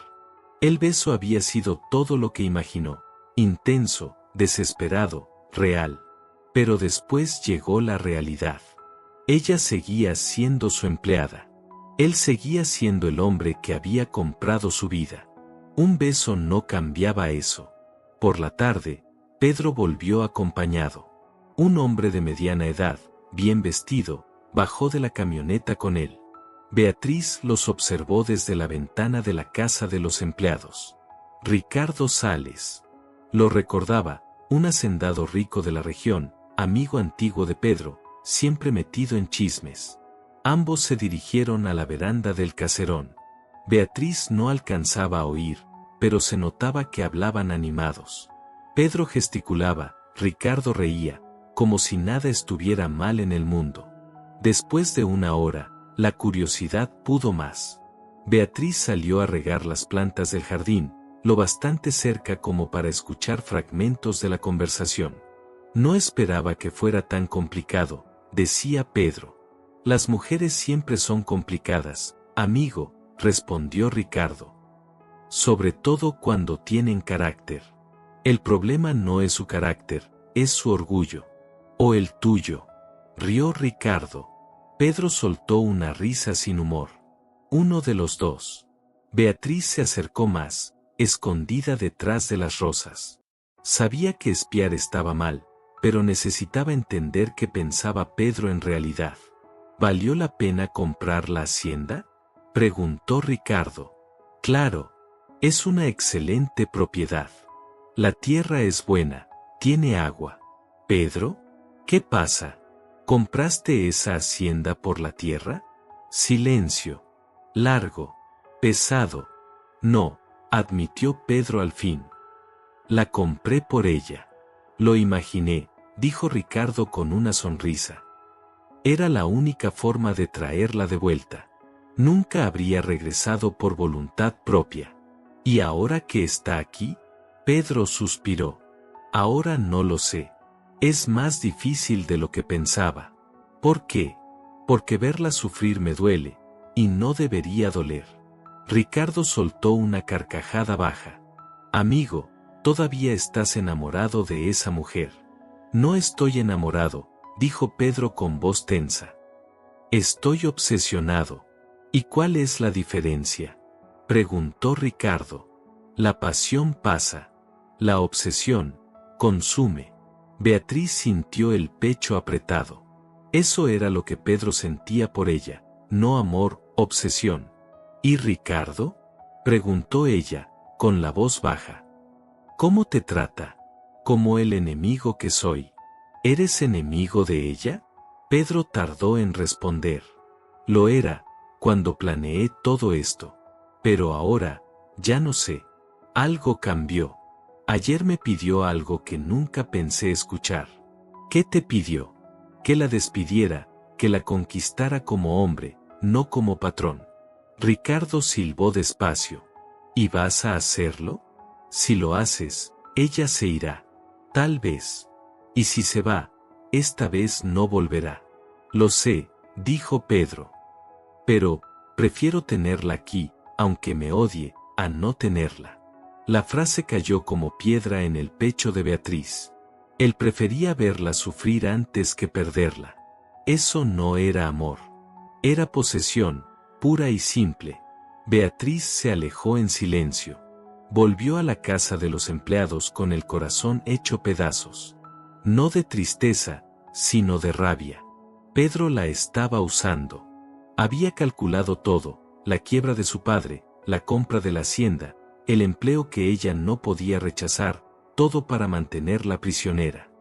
El beso había sido todo lo que imaginó. Intenso, desesperado, real. Pero después llegó la realidad. Ella seguía siendo su empleada. Él seguía siendo el hombre que había comprado su vida. Un beso no cambiaba eso. Por la tarde, Pedro volvió acompañado. Un hombre de mediana edad, bien vestido, bajó de la camioneta con él. Beatriz los observó desde la ventana de la casa de los empleados. Ricardo Sales. Lo recordaba, un hacendado rico de la región, amigo antiguo de Pedro, siempre metido en chismes. Ambos se dirigieron a la veranda del caserón. Beatriz no alcanzaba a oír, pero se notaba que hablaban animados. Pedro gesticulaba, Ricardo reía, como si nada estuviera mal en el mundo. Después de una hora, la curiosidad pudo más. Beatriz salió a regar las plantas del jardín, lo bastante cerca como para escuchar fragmentos de la conversación. No esperaba que fuera tan complicado, decía Pedro. Las mujeres siempre son complicadas, amigo, respondió Ricardo. Sobre todo cuando tienen carácter. El problema no es su carácter, es su orgullo. O el tuyo. Rió Ricardo. Pedro soltó una risa sin humor. Uno de los dos. Beatriz se acercó más, escondida detrás de las rosas. Sabía que espiar estaba mal, pero necesitaba entender qué pensaba Pedro en realidad. ¿Valió la pena comprar la hacienda? Preguntó Ricardo. Claro, es una excelente propiedad. La tierra es buena, tiene agua. ¿Pedro? ¿Qué pasa? ¿Compraste esa hacienda por la tierra? Silencio. Largo. Pesado. No, admitió Pedro al fin. La compré por ella. Lo imaginé, dijo Ricardo con una sonrisa. Era la única forma de traerla de vuelta. Nunca habría regresado por voluntad propia. ¿Y ahora que está aquí? Pedro suspiró. Ahora no lo sé. Es más difícil de lo que pensaba. ¿Por qué? Porque verla sufrir me duele, y no debería doler. Ricardo soltó una carcajada baja. Amigo, todavía estás enamorado de esa mujer. No estoy enamorado, dijo Pedro con voz tensa. Estoy obsesionado. ¿Y cuál es la diferencia? Preguntó Ricardo. La pasión pasa. La obsesión consume. Beatriz sintió el pecho apretado. Eso era lo que Pedro sentía por ella, no amor, obsesión. ¿Y Ricardo? Preguntó ella, con la voz baja. ¿Cómo te trata? Como el enemigo que soy. ¿Eres enemigo de ella? Pedro tardó en responder. Lo era, cuando planeé todo esto. Pero ahora, ya no sé. Algo cambió. Ayer me pidió algo que nunca pensé escuchar. ¿Qué te pidió? Que la despidiera, que la conquistara como hombre, no como patrón. Ricardo silbó despacio. ¿Y vas a hacerlo? Si lo haces, ella se irá. Tal vez. Y si se va, esta vez no volverá. Lo sé, dijo Pedro. Pero, prefiero tenerla aquí, aunque me odie, a no tenerla. La frase cayó como piedra en el pecho de Beatriz. Él prefería verla sufrir antes que perderla. Eso no era amor. Era posesión, pura y simple. Beatriz se alejó en silencio. Volvió a la casa de los empleados con el corazón hecho pedazos. No de tristeza, sino de rabia. Pedro la estaba usando. Había calculado todo, la quiebra de su padre, la compra de la hacienda, el empleo que ella no podía rechazar, todo para mantenerla prisionera.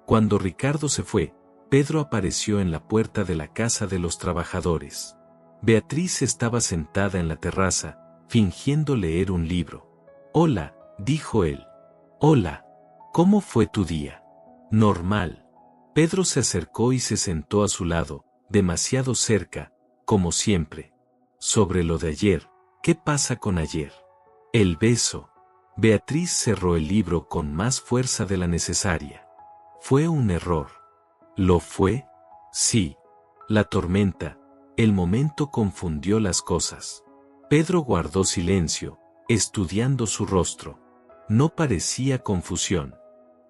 Cuando Ricardo se fue, Pedro apareció en la puerta de la casa de los trabajadores. Beatriz estaba sentada en la terraza, fingiendo leer un libro. «Hola», dijo él. «Hola. ¿Cómo fue tu día?» «Normal». Pedro se acercó y se sentó a su lado, demasiado cerca, como siempre. «Sobre lo de ayer, ¿qué pasa con ayer?» «El beso». Beatriz cerró el libro con más fuerza de la necesaria. Fue un error. ¿Lo fue? Sí. La tormenta, el momento confundió las cosas. Pedro guardó silencio, estudiando su rostro. No parecía confusión.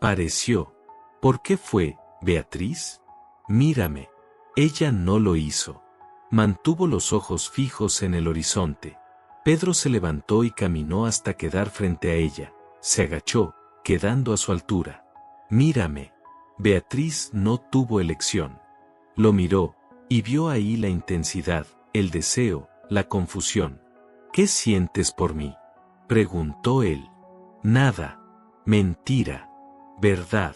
Pareció. ¿Por qué fue, Beatriz? Mírame. Ella no lo hizo. Mantuvo los ojos fijos en el horizonte. Pedro se levantó y caminó hasta quedar frente a ella. Se agachó, quedando a su altura. Mírame. Beatriz no tuvo elección. Lo miró, y vio ahí la intensidad, el deseo, la confusión. ¿Qué sientes por mí? Preguntó él. Nada. Mentira. Verdad.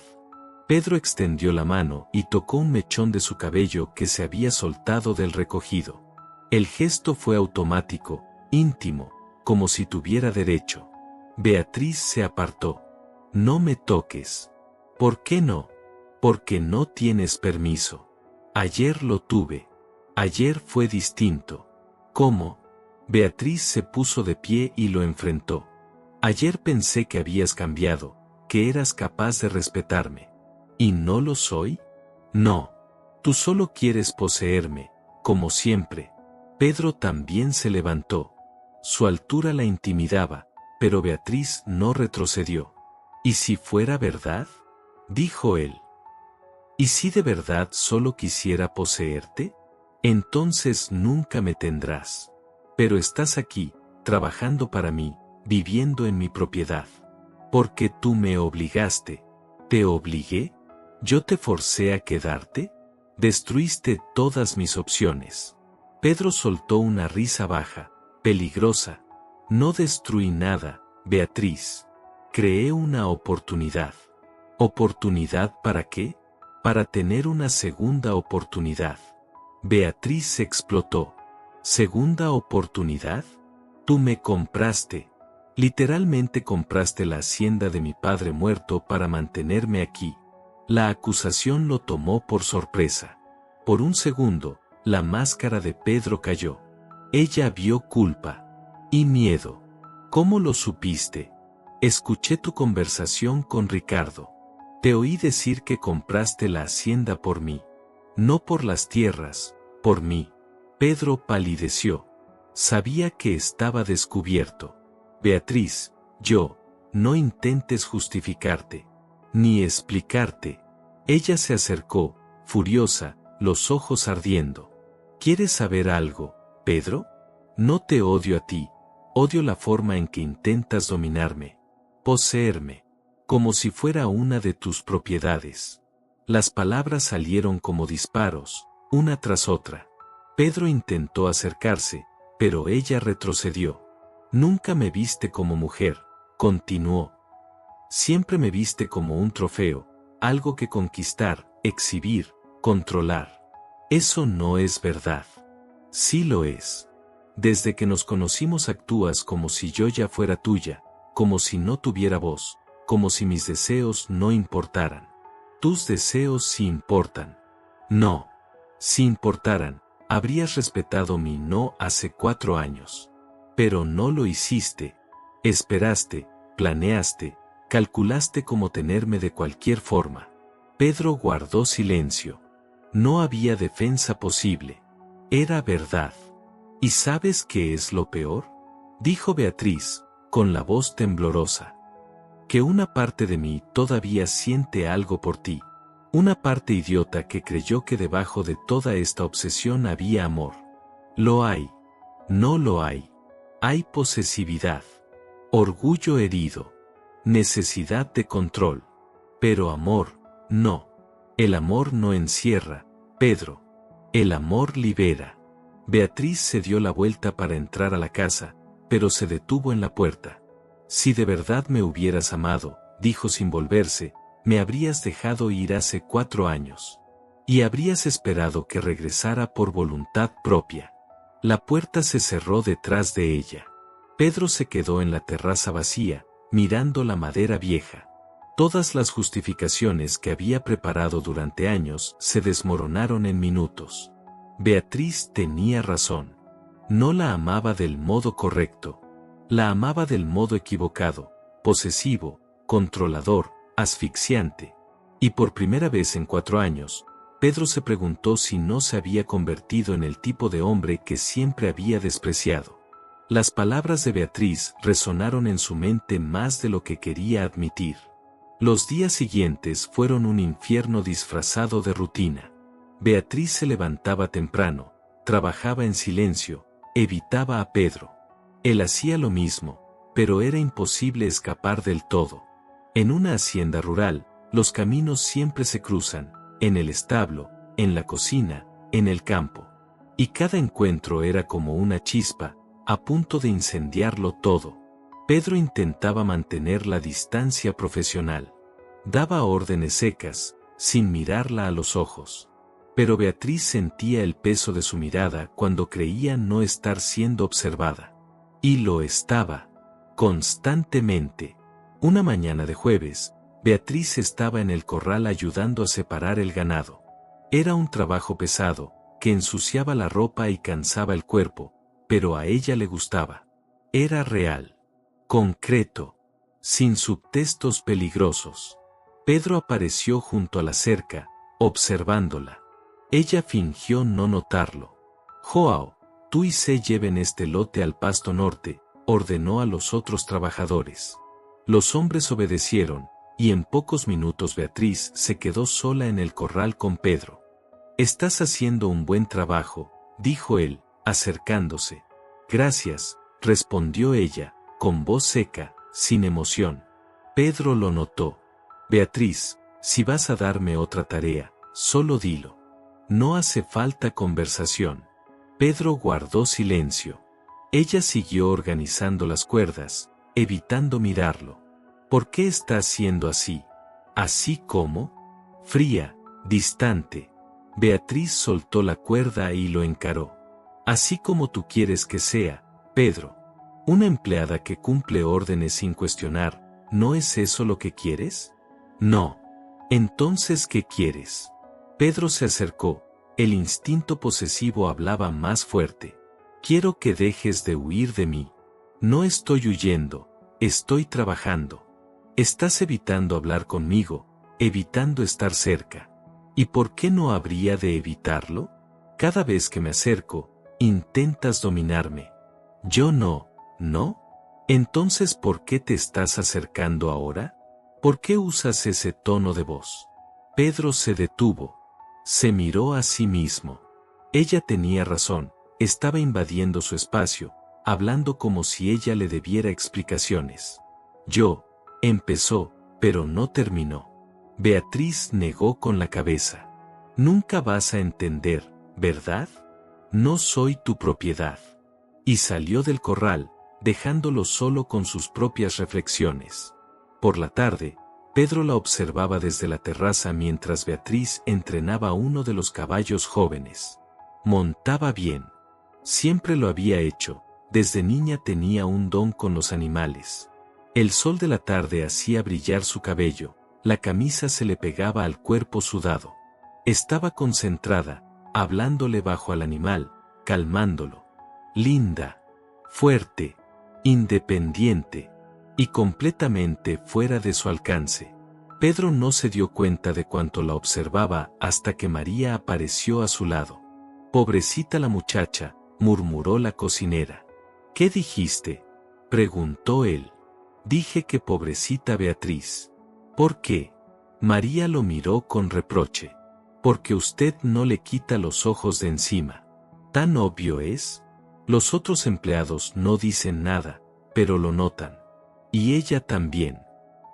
Pedro extendió la mano y tocó un mechón de su cabello que se había soltado del recogido. El gesto fue automático, íntimo, como si tuviera derecho. Beatriz se apartó. No me toques. ¿Por qué no? Porque no tienes permiso. Ayer lo tuve. Ayer fue distinto. ¿Cómo? Beatriz se puso de pie y lo enfrentó. Ayer pensé que habías cambiado, que eras capaz de respetarme. ¿Y no lo soy? No. Tú solo quieres poseerme, como siempre. Pedro también se levantó. Su altura la intimidaba, pero Beatriz no retrocedió. ¿Y si fuera verdad? Dijo él. ¿Y si de verdad solo quisiera poseerte? Entonces nunca me tendrás. Pero estás aquí, trabajando para mí, viviendo en mi propiedad. Porque tú me obligaste. ¿Te obligué? ¿Yo te forcé a quedarte? Destruiste todas mis opciones. Pedro soltó una risa baja, peligrosa. No destruí nada, Beatriz. Creé una oportunidad. ¿Oportunidad para qué? Para tener una segunda oportunidad. Beatriz explotó. ¿Segunda oportunidad? Tú me compraste. Literalmente compraste la hacienda de mi padre muerto para mantenerme aquí. La acusación lo tomó por sorpresa. Por un segundo, la máscara de Pedro cayó. Ella vio culpa. Y miedo. ¿Cómo lo supiste? Escuché tu conversación con Ricardo. Te oí decir que compraste la hacienda por mí. No por las tierras, por mí. Pedro palideció. Sabía que estaba descubierto. Beatriz, no intentes justificarte. Ni explicarte. Ella se acercó, furiosa, los ojos ardiendo. ¿Quieres saber algo, Pedro? No te odio a ti, odio la forma en que intentas dominarme, poseerme, como si fuera una de tus propiedades. Las palabras salieron como disparos, una tras otra. Pedro intentó acercarse, pero ella retrocedió. Nunca me viste como mujer, continuó. Siempre me viste como un trofeo, algo que conquistar, exhibir, controlar. Eso no es verdad. Sí lo es. Desde que nos conocimos actúas como si yo ya fuera tuya, como si no tuviera voz, como si mis deseos no importaran. Tus deseos sí importan. No. Si importaran, habrías respetado mi no hace 4 años. Pero no lo hiciste. Esperaste, planeaste, calculaste cómo tenerme de cualquier forma. Pedro guardó silencio. No había defensa posible. Era verdad. ¿Y sabes qué es lo peor? Dijo Beatriz, con la voz temblorosa. Que una parte de mí todavía siente algo por ti. Una parte idiota que creyó que debajo de toda esta obsesión había amor. Lo hay. No lo hay. Hay posesividad. Orgullo herido. Necesidad de control. Pero amor, no. El amor no encierra, Pedro. El amor libera. Beatriz se dio la vuelta para entrar a la casa, pero se detuvo en la puerta. Si de verdad me hubieras amado, dijo sin volverse, me habrías dejado ir hace 4 años. Y habrías esperado que regresara por voluntad propia. La puerta se cerró detrás de ella. Pedro se quedó en la terraza vacía, mirando la madera vieja. Todas las justificaciones que había preparado durante años se desmoronaron en minutos. Beatriz tenía razón. No la amaba del modo correcto. La amaba del modo equivocado, posesivo, controlador, asfixiante. Y por primera vez en 4 años, Pedro se preguntó si no se había convertido en el tipo de hombre que siempre había despreciado. Las palabras de Beatriz resonaron en su mente más de lo que quería admitir. Los días siguientes fueron un infierno disfrazado de rutina. Beatriz se levantaba temprano, trabajaba en silencio, evitaba a Pedro. Él hacía lo mismo, pero era imposible escapar del todo. En una hacienda rural, los caminos siempre se cruzan, en el establo, en la cocina, en el campo. Y cada encuentro era como una chispa, a punto de incendiarlo todo. Pedro intentaba mantener la distancia profesional. Daba órdenes secas, sin mirarla a los ojos. Pero Beatriz sentía el peso de su mirada cuando creía no estar siendo observada. Y lo estaba, constantemente. Una mañana de jueves, Beatriz estaba en el corral ayudando a separar el ganado. Era un trabajo pesado, que ensuciaba la ropa y cansaba el cuerpo, pero a ella le gustaba. Era real, concreto, sin subtextos peligrosos. Pedro apareció junto a la cerca, observándola. Ella fingió no notarlo. Joao, tú y Se lleven este lote al pasto norte, ordenó a los otros trabajadores. Los hombres obedecieron, y en pocos minutos Beatriz se quedó sola en el corral con Pedro. Estás haciendo un buen trabajo, dijo él, acercándose. Gracias, respondió ella, con voz seca, sin emoción. Pedro lo notó. Beatriz, si vas a darme otra tarea, solo dilo. No hace falta conversación. Pedro guardó silencio. Ella siguió organizando las cuerdas, evitando mirarlo. ¿Por qué está haciendo así? ¿Así como? Fría, distante. Beatriz soltó la cuerda y lo encaró. Así como tú quieres que sea, Pedro. Una empleada que cumple órdenes sin cuestionar, ¿no es eso lo que quieres? No. Entonces, ¿qué quieres? Pedro se acercó, el instinto posesivo hablaba más fuerte. Quiero que dejes de huir de mí. No estoy huyendo, estoy trabajando. Estás evitando hablar conmigo, evitando estar cerca. ¿Y por qué no habría de evitarlo? Cada vez que me acerco, intentas dominarme. Yo no, ¿no? Entonces, ¿por qué te estás acercando ahora? ¿Por qué usas ese tono de voz? Pedro se detuvo. Se miró a sí mismo. Ella tenía razón, estaba invadiendo su espacio, hablando como si ella le debiera explicaciones. Empezó, pero no terminó. Beatriz negó con la cabeza. Nunca vas a entender, ¿verdad? No soy tu propiedad. Y salió del corral, dejándolo solo con sus propias reflexiones. Por la tarde, Pedro la observaba desde la terraza mientras Beatriz entrenaba a uno de los caballos jóvenes. Montaba bien. Siempre lo había hecho, desde niña tenía un don con los animales. El sol de la tarde hacía brillar su cabello, la camisa se le pegaba al cuerpo sudado. Estaba concentrada, hablándole bajo al animal, calmándolo. Linda, fuerte, independiente, y completamente fuera de su alcance. Pedro no se dio cuenta de cuánto la observaba hasta que María apareció a su lado. Pobrecita la muchacha, murmuró la cocinera. ¿Qué dijiste? Preguntó él. Dije que pobrecita Beatriz. ¿Por qué? María lo miró con reproche. Porque usted no le quita los ojos de encima. ¿Tan obvio es? Los otros empleados no dicen nada, pero lo notan. Y ella también.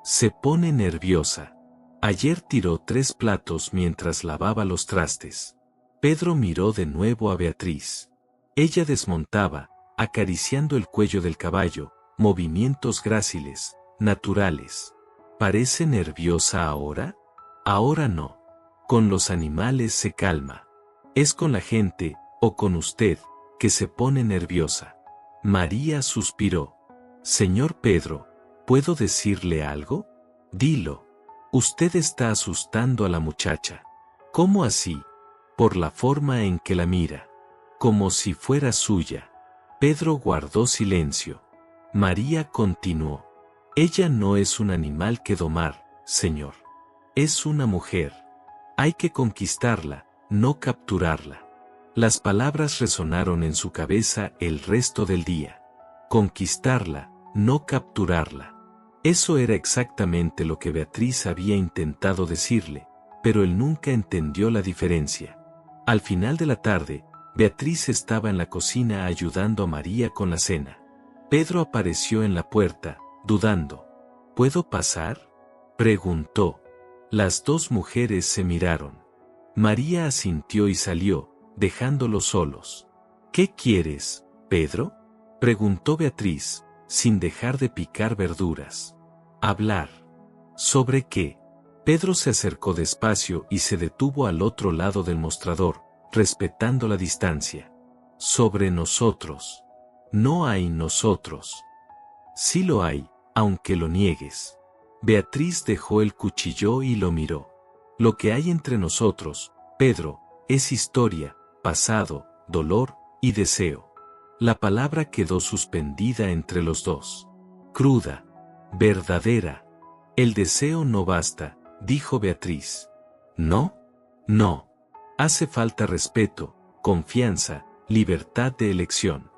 Se pone nerviosa. Ayer tiró 3 platos mientras lavaba los trastes. Pedro miró de nuevo a Beatriz. Ella desmontaba, acariciando el cuello del caballo, movimientos gráciles, naturales. ¿Parece nerviosa ahora? Ahora no. Con los animales se calma. Es con la gente, o con usted, que se pone nerviosa. María suspiró. Señor Pedro, ¿puedo decirle algo? Dilo. Usted está asustando a la muchacha. ¿Cómo así? Por la forma en que la mira. Como si fuera suya. Pedro guardó silencio. María continuó. Ella no es un animal que domar, Señor. Es una mujer. Hay que conquistarla, no capturarla. Las palabras resonaron en su cabeza el resto del día. Conquistarla, no capturarla. Eso era exactamente lo que Beatriz había intentado decirle, pero él nunca entendió la diferencia. Al final de la tarde, Beatriz estaba en la cocina ayudando a María con la cena. Pedro apareció en la puerta, dudando. ¿Puedo pasar?, preguntó. Las dos mujeres se miraron. María asintió y salió, dejándolos solos. ¿Qué quieres, Pedro?, preguntó Beatriz, sin dejar de picar verduras. Hablar. ¿Sobre qué? Pedro se acercó despacio y se detuvo al otro lado del mostrador, respetando la distancia. Sobre nosotros. No hay nosotros. Sí lo hay, aunque lo niegues. Beatriz dejó el cuchillo y lo miró. Lo que hay entre nosotros, Pedro, es historia, pasado, dolor y deseo. La palabra quedó suspendida entre los dos. Cruda. Verdadera. El deseo no basta, dijo Beatriz. ¿No? No. Hace falta respeto, confianza, libertad de elección.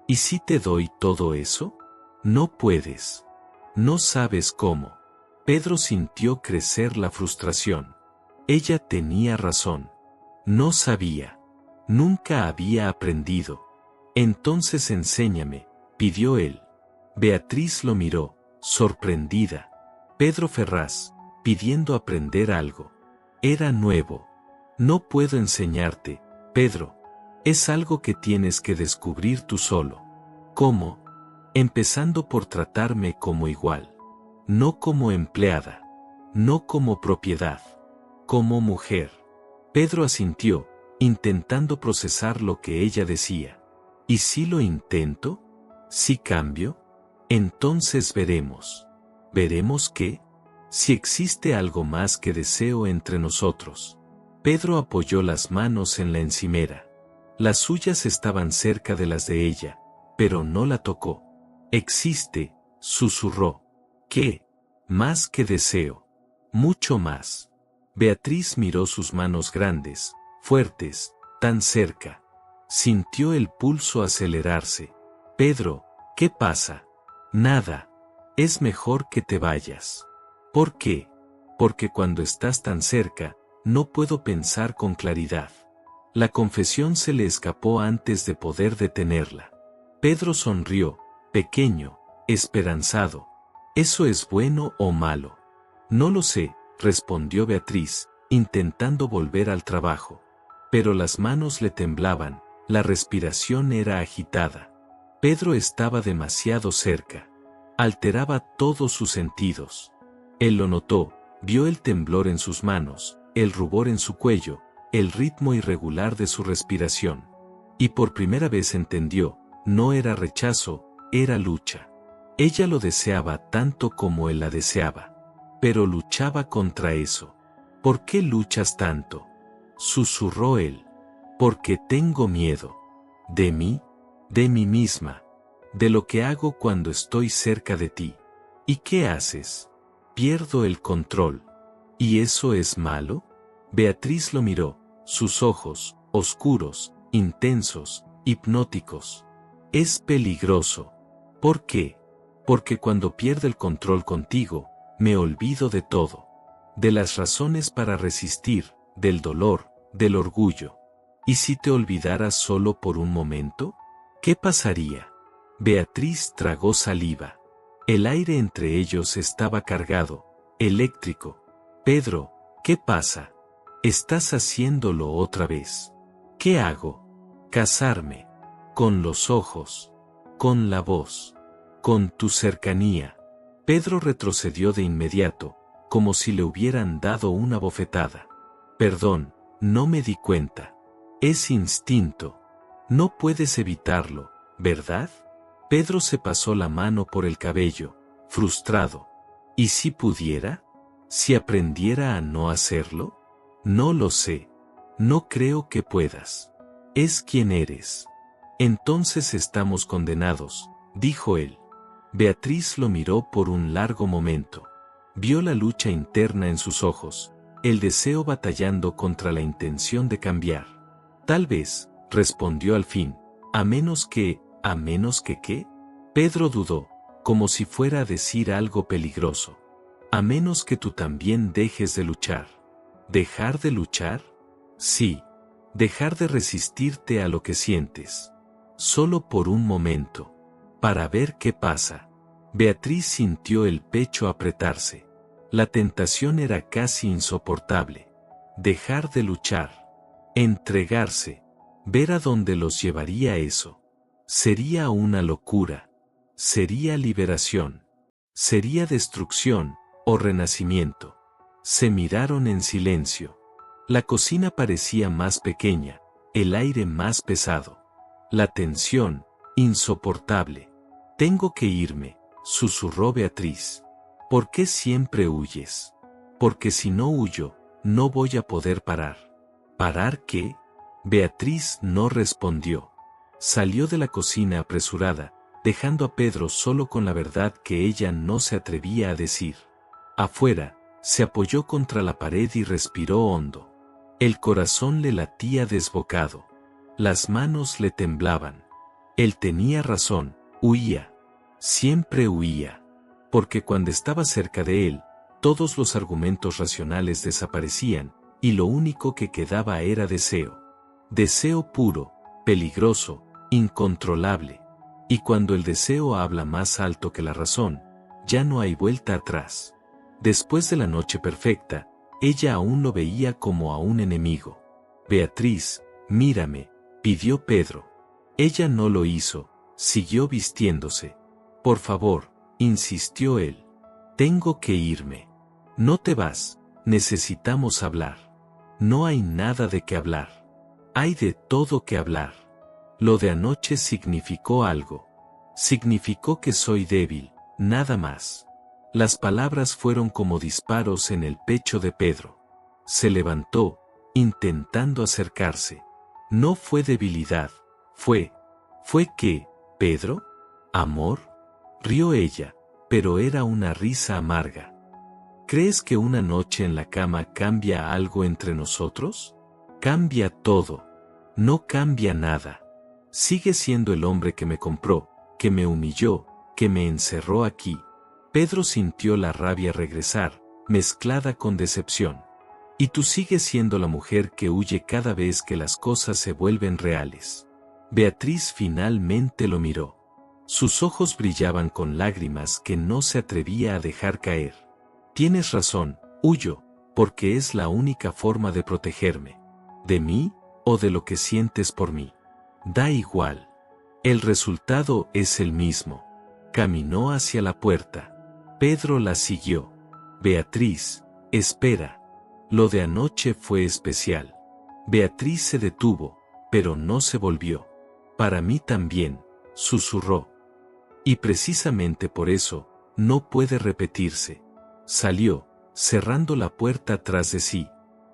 ¿Y si te doy todo eso? No puedes. No sabes cómo. Pedro sintió crecer la frustración. Ella tenía razón. No sabía. Nunca había aprendido. Entonces enséñame, pidió él. Beatriz lo miró, sorprendida. Pedro Ferraz, pidiendo aprender algo. Era nuevo. No puedo enseñarte, Pedro. Es algo que tienes que descubrir tú solo. ¿Cómo? Empezando por tratarme como igual. No como empleada. No como propiedad. Como mujer. Pedro asintió, intentando procesar lo que ella decía. ¿Y si lo intento? ¿Si cambio? Entonces veremos. ¿Veremos qué? Si existe algo más que deseo entre nosotros. Pedro apoyó las manos en la encimera. Las suyas estaban cerca de las de ella, pero no la tocó. Existe, susurró. ¿Qué? Más que deseo. Mucho más. Beatriz miró sus manos grandes, fuertes, tan cerca. Sintió el pulso acelerarse. Pedro, ¿qué pasa? Nada. Es mejor que te vayas. ¿Por qué? Porque cuando estás tan cerca, no puedo pensar con claridad. La confesión se le escapó antes de poder detenerla. Pedro sonrió, pequeño, esperanzado. ¿Eso es bueno o malo? No lo sé, respondió Beatriz, intentando volver al trabajo. Pero las manos le temblaban, la respiración era agitada. Pedro estaba demasiado cerca. Alteraba todos sus sentidos. Él lo notó, vio el temblor en sus manos, el rubor en su cuello, el ritmo irregular de su respiración. Y por primera vez entendió, no era rechazo, era lucha. Ella lo deseaba tanto como él la deseaba. Pero luchaba contra eso. ¿Por qué luchas tanto?, susurró él. Porque tengo miedo. ¿De mí? De mí misma. De lo que hago cuando estoy cerca de ti. ¿Y qué haces? Pierdo el control. ¿Y eso es malo? Beatriz lo miró, sus ojos, oscuros, intensos, hipnóticos. Es peligroso. ¿Por qué? Porque cuando pierdo el control contigo, me olvido de todo. De las razones para resistir, del dolor, del orgullo. ¿Y si te olvidaras solo por un momento? ¿Qué pasaría? Beatriz tragó saliva. El aire entre ellos estaba cargado, eléctrico. Pedro, ¿qué pasa? Estás haciéndolo otra vez. ¿Qué hago? Casarme. Con los ojos. Con la voz. Con tu cercanía. Pedro retrocedió de inmediato, como si le hubieran dado una bofetada. Perdón, no me di cuenta. Es instinto. No puedes evitarlo, ¿verdad? Pedro se pasó la mano por el cabello, frustrado. ¿Y si pudiera? ¿Si aprendiera a no hacerlo? No lo sé. No creo que puedas. Es quien eres. Entonces estamos condenados, dijo él. Beatriz lo miró por un largo momento. Vio la lucha interna en sus ojos, el deseo batallando contra la intención de cambiar. Tal vez, respondió al fin, ¿a menos que qué? Pedro dudó, como si fuera a decir algo peligroso. A menos que tú también dejes de luchar. ¿Dejar de luchar? Sí. Dejar de resistirte a lo que sientes. Solo por un momento. Para ver qué pasa. Beatriz sintió el pecho apretarse. La tentación era casi insoportable. Dejar de luchar. Entregarse. Ver a dónde los llevaría eso. Sería una locura. Sería liberación. Sería destrucción, o renacimiento. Se miraron en silencio. La cocina parecía más pequeña, el aire más pesado. La tensión, insoportable. Tengo que irme, susurró Beatriz. ¿Por qué siempre huyes? Porque si no huyo, no voy a poder parar. ¿Parar qué? Beatriz no respondió. Salió de la cocina apresurada, dejando a Pedro solo con la verdad que ella no se atrevía a decir. Afuera, se apoyó contra la pared y respiró hondo. El corazón le latía desbocado. Las manos le temblaban. Él tenía razón, huía. Siempre huía. Porque cuando estaba cerca de él, todos los argumentos racionales desaparecían, y lo único que quedaba era deseo. Deseo puro, peligroso, incontrolable. Y cuando el deseo habla más alto que la razón, ya no hay vuelta atrás. Después de la noche perfecta, ella aún lo veía como a un enemigo. Beatriz, mírame, pidió Pedro. Ella no lo hizo, siguió vistiéndose. Por favor, insistió él. Tengo que irme. No te vas, necesitamos hablar. No hay nada de qué hablar. Hay de todo que hablar. Lo de anoche significó algo. Significó que soy débil, nada más. Las palabras fueron como disparos en el pecho de Pedro. Se levantó, intentando acercarse. No fue debilidad, ¿Fue qué, Pedro? ¿Amor? Rió ella, pero era una risa amarga. ¿Crees que una noche en la cama cambia algo entre nosotros? Cambia todo. No cambia nada. Sigue siendo el hombre que me compró, que me humilló, que me encerró aquí. Pedro sintió la rabia regresar, mezclada con decepción. Y tú sigues siendo la mujer que huye cada vez que las cosas se vuelven reales. Beatriz finalmente lo miró. Sus ojos brillaban con lágrimas que no se atrevía a dejar caer. Tienes razón, huyo, porque es la única forma de protegerme. ¿De mí, o de lo que sientes por mí? Da igual. El resultado es el mismo. Caminó hacia la puerta. Pedro la siguió. Beatriz, espera. Lo de anoche fue especial. Beatriz se detuvo, pero no se volvió. Para mí también, susurró. Y precisamente por eso, no puede repetirse. Salió, cerrando la puerta tras de sí.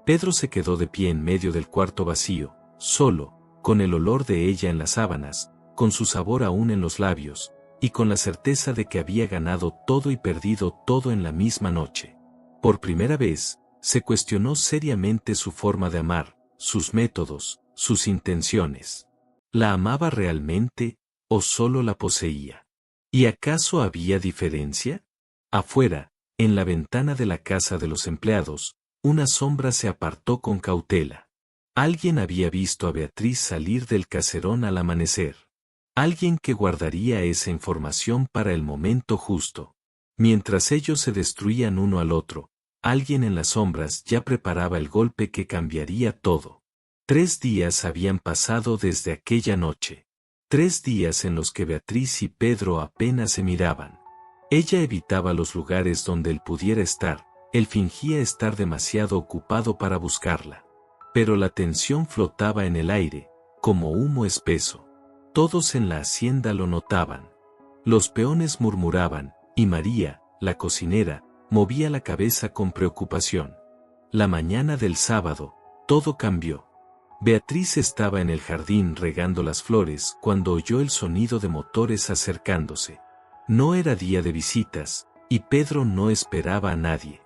Pedro se quedó de pie en medio del cuarto vacío, solo, con el olor de ella en las sábanas, con su sabor aún en los labios, y con la certeza de que había ganado todo y perdido todo en la misma noche. Por primera vez, se cuestionó seriamente su forma de amar, sus métodos, sus intenciones. ¿La amaba realmente, o solo la poseía? ¿Y acaso había diferencia? Afuera, en la ventana de la casa de los empleados, una sombra se apartó con cautela. Alguien había visto a Beatriz salir del caserón al amanecer. Alguien que guardaría esa información para el momento justo. Mientras ellos se destruían uno al otro, alguien en las sombras ya preparaba el golpe que cambiaría todo. 3 días habían pasado desde aquella noche. 3 días en los que Beatriz y Pedro apenas se miraban. Ella evitaba los lugares donde él pudiera estar, él fingía estar demasiado ocupado para buscarla. Pero la tensión flotaba en el aire, como humo espeso. Todos en la hacienda lo notaban. Los peones murmuraban, y María, la cocinera, movía la cabeza con preocupación. La mañana del sábado, todo cambió. Beatriz estaba en el jardín regando las flores cuando oyó el sonido de motores acercándose. No era día de visitas, y Pedro no esperaba a nadie.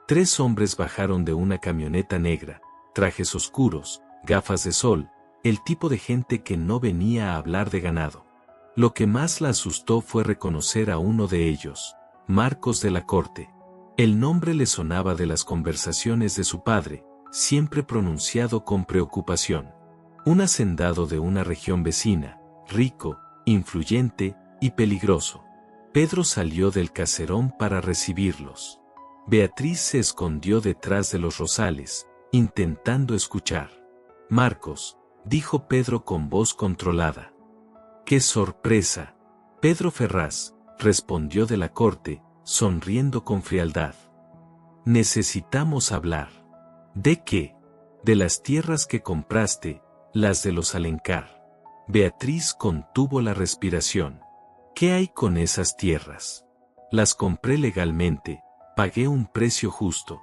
3 hombres bajaron de una camioneta negra, trajes oscuros, gafas de sol, el tipo de gente que no venía a hablar de ganado. Lo que más la asustó fue reconocer a uno de ellos, Marcos de la Corte. El nombre le sonaba de las conversaciones de su padre, siempre pronunciado con preocupación. Un hacendado de una región vecina, rico, influyente y peligroso. Pedro salió del caserón para recibirlos. Beatriz se escondió detrás de los rosales, intentando escuchar. Marcos, dijo Pedro con voz controlada. ¡Qué sorpresa! Pedro Ferraz, respondió de la Corte, sonriendo con frialdad. Necesitamos hablar. ¿De qué? De las tierras que compraste, las de los Alencar. Beatriz contuvo la respiración. ¿Qué hay con esas tierras? Las compré legalmente, pagué un precio justo.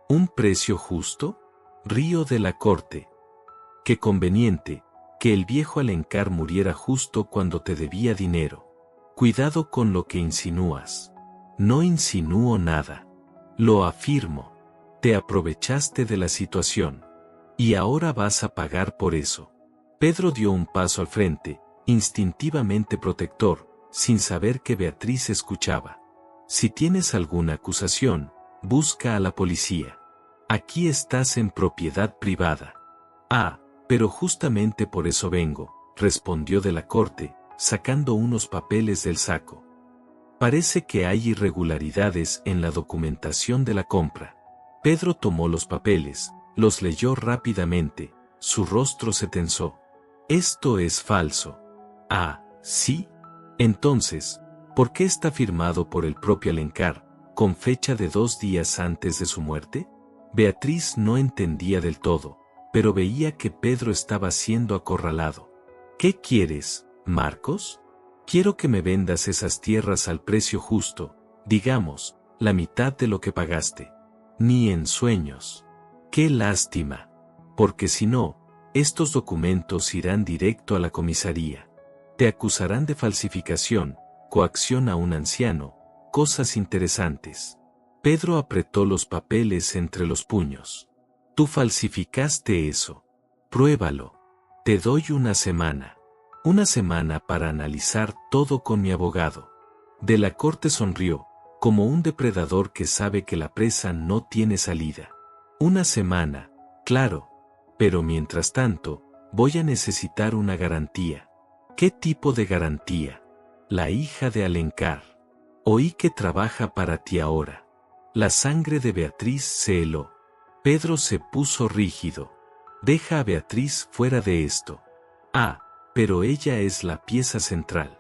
¿Un precio justo? Río de la Corte. Qué conveniente, que el viejo Alencar muriera justo cuando te debía dinero. Cuidado con lo que insinúas. No insinúo nada. Lo afirmo. Te aprovechaste de la situación. Y ahora vas a pagar por eso. Pedro dio un paso al frente, instintivamente protector, sin saber que Beatriz escuchaba. Si tienes alguna acusación, busca a la policía. Aquí estás en propiedad privada. Ah, pero justamente por eso vengo, respondió de la Corte, sacando unos papeles del saco. Parece que hay irregularidades en la documentación de la compra. Pedro tomó los papeles, los leyó rápidamente, su rostro se tensó. Esto es falso. Ah, ¿sí? Entonces, ¿por qué está firmado por el propio Alencar, con fecha de 2 días antes de su muerte? Beatriz no entendía del todo, pero veía que Pedro estaba siendo acorralado. ¿Qué quieres, Marcos? Quiero que me vendas esas tierras al precio justo, digamos, la mitad de lo que pagaste. Ni en sueños. ¡Qué lástima! Porque si no, estos documentos irán directo a la comisaría. Te acusarán de falsificación, coacción a un anciano, cosas interesantes. Pedro apretó los papeles entre los puños. Tú falsificaste eso. Pruébalo. Te doy una semana. Una semana para analizar todo con mi abogado. De la Corte sonrió, como un depredador que sabe que la presa no tiene salida. Una semana, claro. Pero mientras tanto, voy a necesitar una garantía. ¿Qué tipo de garantía? La hija de Alencar. Oí que trabaja para ti ahora. La sangre de Beatriz se heló. Pedro se puso rígido. Deja a Beatriz fuera de esto. Ah, pero ella es la pieza central.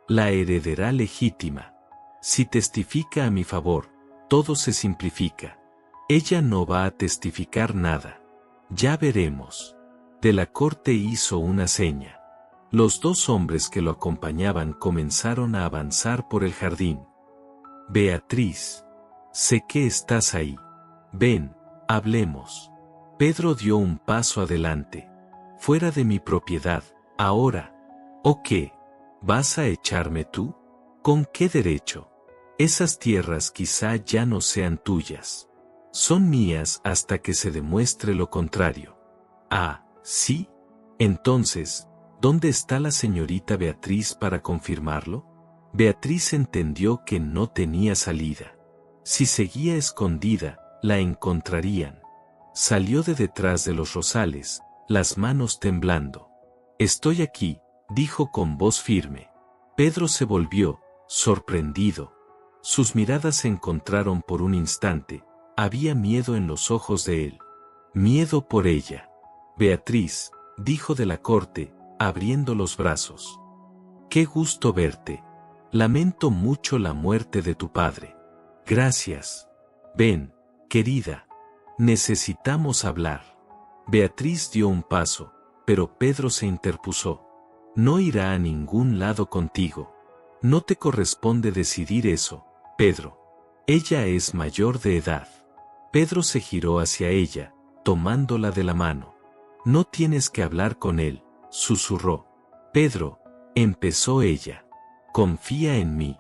La heredera legítima. Si testifica a mi favor, todo se simplifica. Ella no va a testificar nada. Ya veremos. De la Corte hizo una seña. Los 2 hombres que lo acompañaban comenzaron a avanzar por el jardín. Beatriz. Sé que estás ahí. Ven, hablemos. Pedro dio un paso adelante. Fuera de mi propiedad, ahora. ¿O qué? ¿Vas a echarme tú? ¿Con qué derecho? Esas tierras quizá ya no sean tuyas. Son mías hasta que se demuestre lo contrario. Ah, ¿sí? Entonces, ¿dónde está la señorita Beatriz para confirmarlo? Beatriz entendió que no tenía salida. Si seguía escondida, la encontrarían. Salió de detrás de los rosales, las manos temblando. Estoy aquí, dijo con voz firme. Pedro se volvió, sorprendido. Sus miradas se encontraron por un instante. Había miedo en los ojos de él. Miedo por ella. Beatriz, dijo de la Corte, abriendo los brazos. Qué gusto verte. Lamento mucho la muerte de tu padre. Gracias. Ven, querida. Necesitamos hablar. Beatriz dio un paso, pero Pedro se interpuso. No irá a ningún lado contigo. No te corresponde decidir eso, Pedro. Ella es mayor de edad. Pedro se giró hacia ella, tomándola de la mano. No tienes que hablar con él, susurró. Pedro, empezó ella. Confía en mí.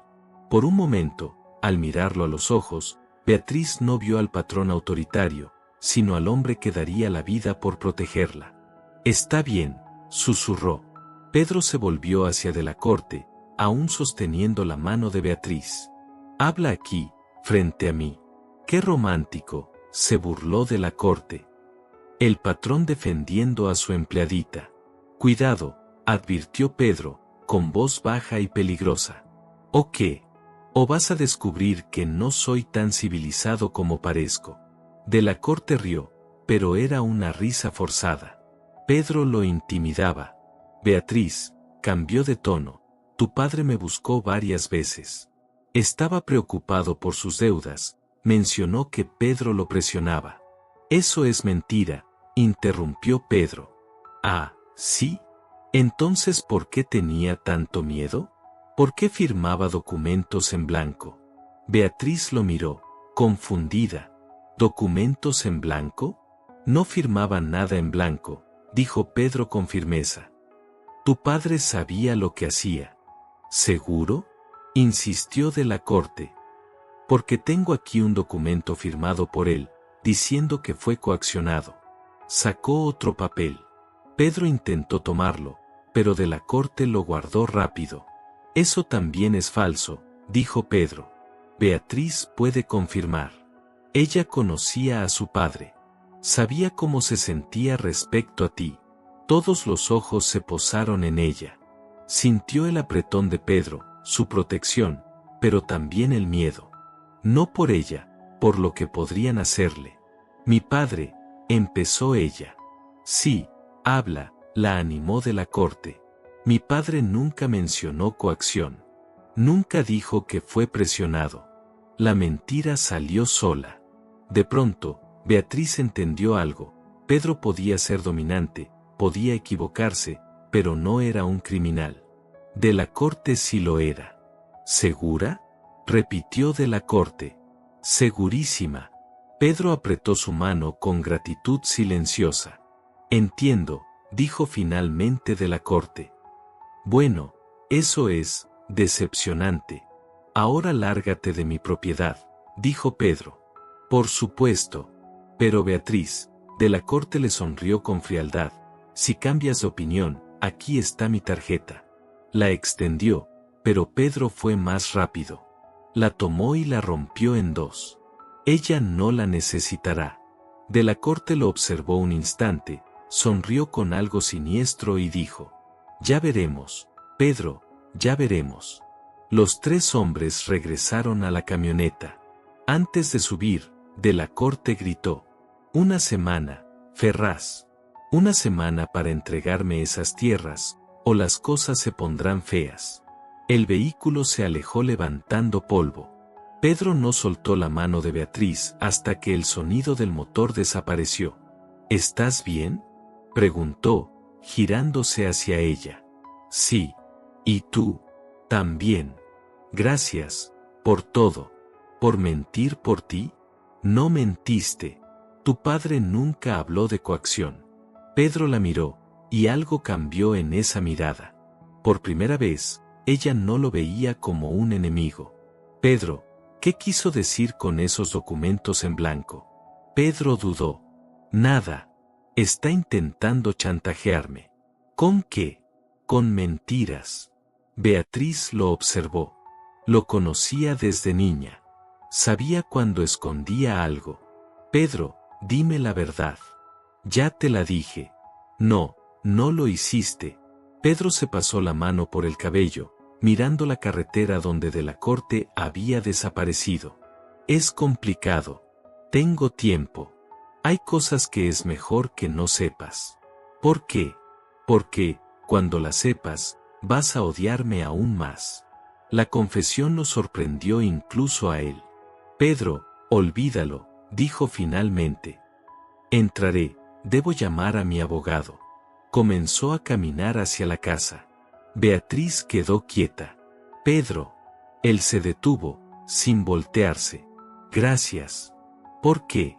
Por un momento, al mirarlo a los ojos, Beatriz no vio al patrón autoritario, sino al hombre que daría la vida por protegerla. «Está bien», susurró. Pedro se volvió hacia de la corte, aún sosteniendo la mano de Beatriz. «Habla aquí, frente a mí». «Qué romántico», se burló de la corte. El patrón defendiendo a su empleadita. «Cuidado», advirtió Pedro, con voz baja y peligrosa. «¿O qué? ¿O vas a descubrir que no soy tan civilizado como parezco?» De la corte rió, pero era una risa forzada. Pedro lo intimidaba. «Beatriz», cambió de tono, «tu padre me buscó varias veces. Estaba preocupado por sus deudas», mencionó que Pedro lo presionaba. «Eso es mentira», interrumpió Pedro. «Ah, ¿sí? Entonces, ¿por qué tenía tanto miedo? ¿Por qué firmaba documentos en blanco?» Beatriz lo miró, confundida. «¿Documentos en blanco?» «No firmaba nada en blanco», dijo Pedro con firmeza. «Tu padre sabía lo que hacía». «¿Seguro?», insistió de la corte. «Porque tengo aquí un documento firmado por él, diciendo que fue coaccionado». Sacó otro papel. Pedro intentó tomarlo, pero de la corte lo guardó rápido. «Eso también es falso», dijo Pedro. «Beatriz puede confirmar. Ella conocía a su padre. Sabía cómo se sentía respecto a ti». Todos los ojos se posaron en ella. Sintió el apretón de Pedro, su protección, pero también el miedo. No por ella, por lo que podrían hacerle. «Mi padre», empezó ella. «Sí, habla», la animó de la corte. «Mi padre nunca mencionó coacción. Nunca dijo que fue presionado». La mentira salió sola. De pronto, Beatriz entendió algo. Pedro podía ser dominante, podía equivocarse, pero no era un criminal. De la corte sí lo era. «¿Segura?», repitió de la corte. «Segurísima». Pedro apretó su mano con gratitud silenciosa. «Entiendo», dijo finalmente de la corte. «Bueno, eso es decepcionante. Ahora lárgate de mi propiedad», dijo Pedro. «Por supuesto». «Pero Beatriz», de la corte le sonrió con frialdad, «si cambias de opinión, aquí está mi tarjeta». La extendió, pero Pedro fue más rápido. La tomó y la rompió en dos. «Ella no la necesitará». De la corte lo observó un instante, sonrió con algo siniestro y dijo: «Ya veremos, Pedro, ya veremos». Los tres hombres regresaron a la camioneta. Antes de subir, de la corte gritó: «Una semana, Ferraz. Una semana para entregarme esas tierras, o las cosas se pondrán feas». El vehículo se alejó levantando polvo. Pedro no soltó la mano de Beatriz hasta que el sonido del motor desapareció. «¿Estás bien?», preguntó, girándose hacia ella. «Sí. ¿Y tú?». «También. Gracias, por todo. ¿Por mentir por ti?». «No mentiste. Tu padre nunca habló de coacción». Pedro la miró, y algo cambió en esa mirada. Por primera vez, ella no lo veía como un enemigo. «Pedro, ¿qué quiso decir con esos documentos en blanco?». Pedro dudó. «Nada. Está intentando chantajearme». «¿Con qué?». «Con mentiras». Beatriz lo observó. Lo conocía desde niña. Sabía cuando escondía algo. «Pedro, dime la verdad». «Ya te la dije». «No, no lo hiciste». Pedro se pasó la mano por el cabello, mirando la carretera donde de la corte había desaparecido. «Es complicado. Tengo tiempo. Hay cosas que es mejor que no sepas». «¿Por qué?». «Porque, cuando las sepas, vas a odiarme aún más». La confesión lo sorprendió incluso a él. «Pedro, olvídalo», dijo finalmente. «Entraré, debo llamar a mi abogado». Comenzó a caminar hacia la casa. Beatriz quedó quieta. «Pedro». Él se detuvo, sin voltearse. «Gracias». «¿Por qué?».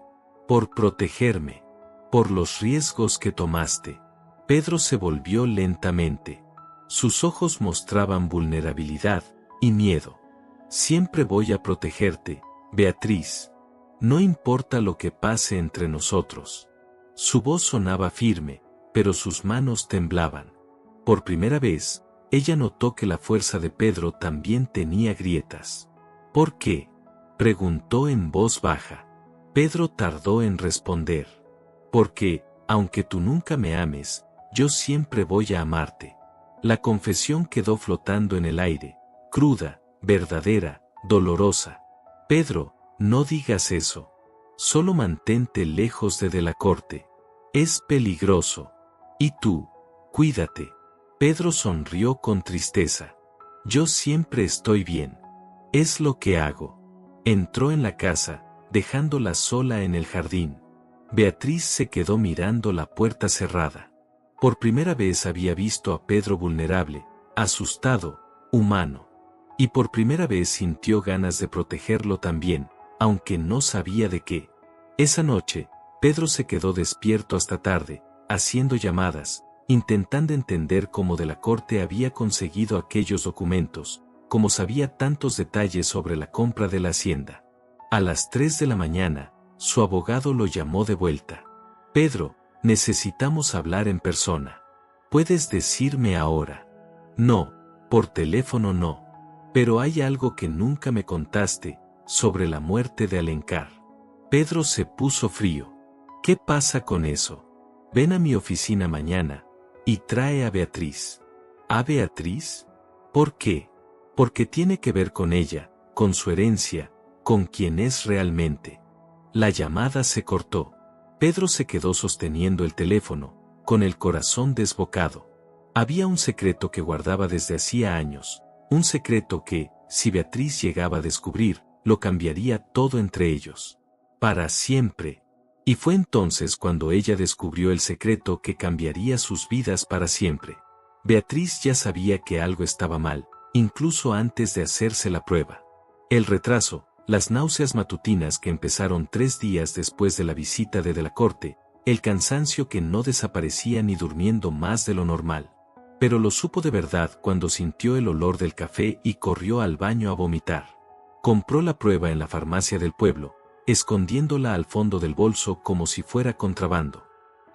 «Por protegerme. Por los riesgos que tomaste». Pedro se volvió lentamente. Sus ojos mostraban vulnerabilidad y miedo. Siempre voy a protegerte, Beatriz. No importa lo que pase entre nosotros. Su voz sonaba firme, pero sus manos temblaban. Por primera vez, ella notó que la fuerza de Pedro también tenía grietas. ¿Por qué?, preguntó en voz baja. Pedro tardó en responder. Porque, aunque tú nunca me ames, yo siempre voy a amarte. La confesión quedó flotando en el aire, cruda, verdadera, dolorosa. Pedro, no digas eso. Solo mantente lejos de la corte. Es peligroso. Y tú, cuídate. Pedro sonrió con tristeza. Yo siempre estoy bien. Es lo que hago. Entró en la casa, dejándola sola en el jardín. Beatriz se quedó mirando la puerta cerrada. Por primera vez había visto a Pedro vulnerable, asustado, humano. Y por primera vez sintió ganas de protegerlo también, aunque no sabía de qué. Esa noche, Pedro se quedó despierto hasta tarde, haciendo llamadas, intentando entender cómo de la corte había conseguido aquellos documentos, cómo sabía tantos detalles sobre la compra de la hacienda. A las 3 de la mañana, su abogado lo llamó de vuelta. Pedro, necesitamos hablar en persona. ¿Puedes decirme ahora? No, por teléfono no. Pero hay algo que nunca me contaste, sobre la muerte de Alencar. Pedro se puso frío. ¿Qué pasa con eso? Ven a mi oficina mañana, y trae a Beatriz. ¿A Beatriz? ¿Por qué? Porque tiene que ver con ella, con su herencia, con quien es realmente. La llamada se cortó. Pedro se quedó sosteniendo el teléfono, con el corazón desbocado. Había un secreto que guardaba desde hacía años, un secreto que, si Beatriz llegaba a descubrir, lo cambiaría todo entre ellos. Para siempre. Y fue entonces cuando ella descubrió el secreto que cambiaría sus vidas para siempre. Beatriz ya sabía que algo estaba mal, incluso antes de hacerse la prueba. El retraso, las náuseas matutinas que empezaron 3 días después de la visita de la corte, el cansancio que no desaparecía ni durmiendo más de lo normal. Pero lo supo de verdad cuando sintió el olor del café y corrió al baño a vomitar. Compró la prueba en la farmacia del pueblo, escondiéndola al fondo del bolso como si fuera contrabando.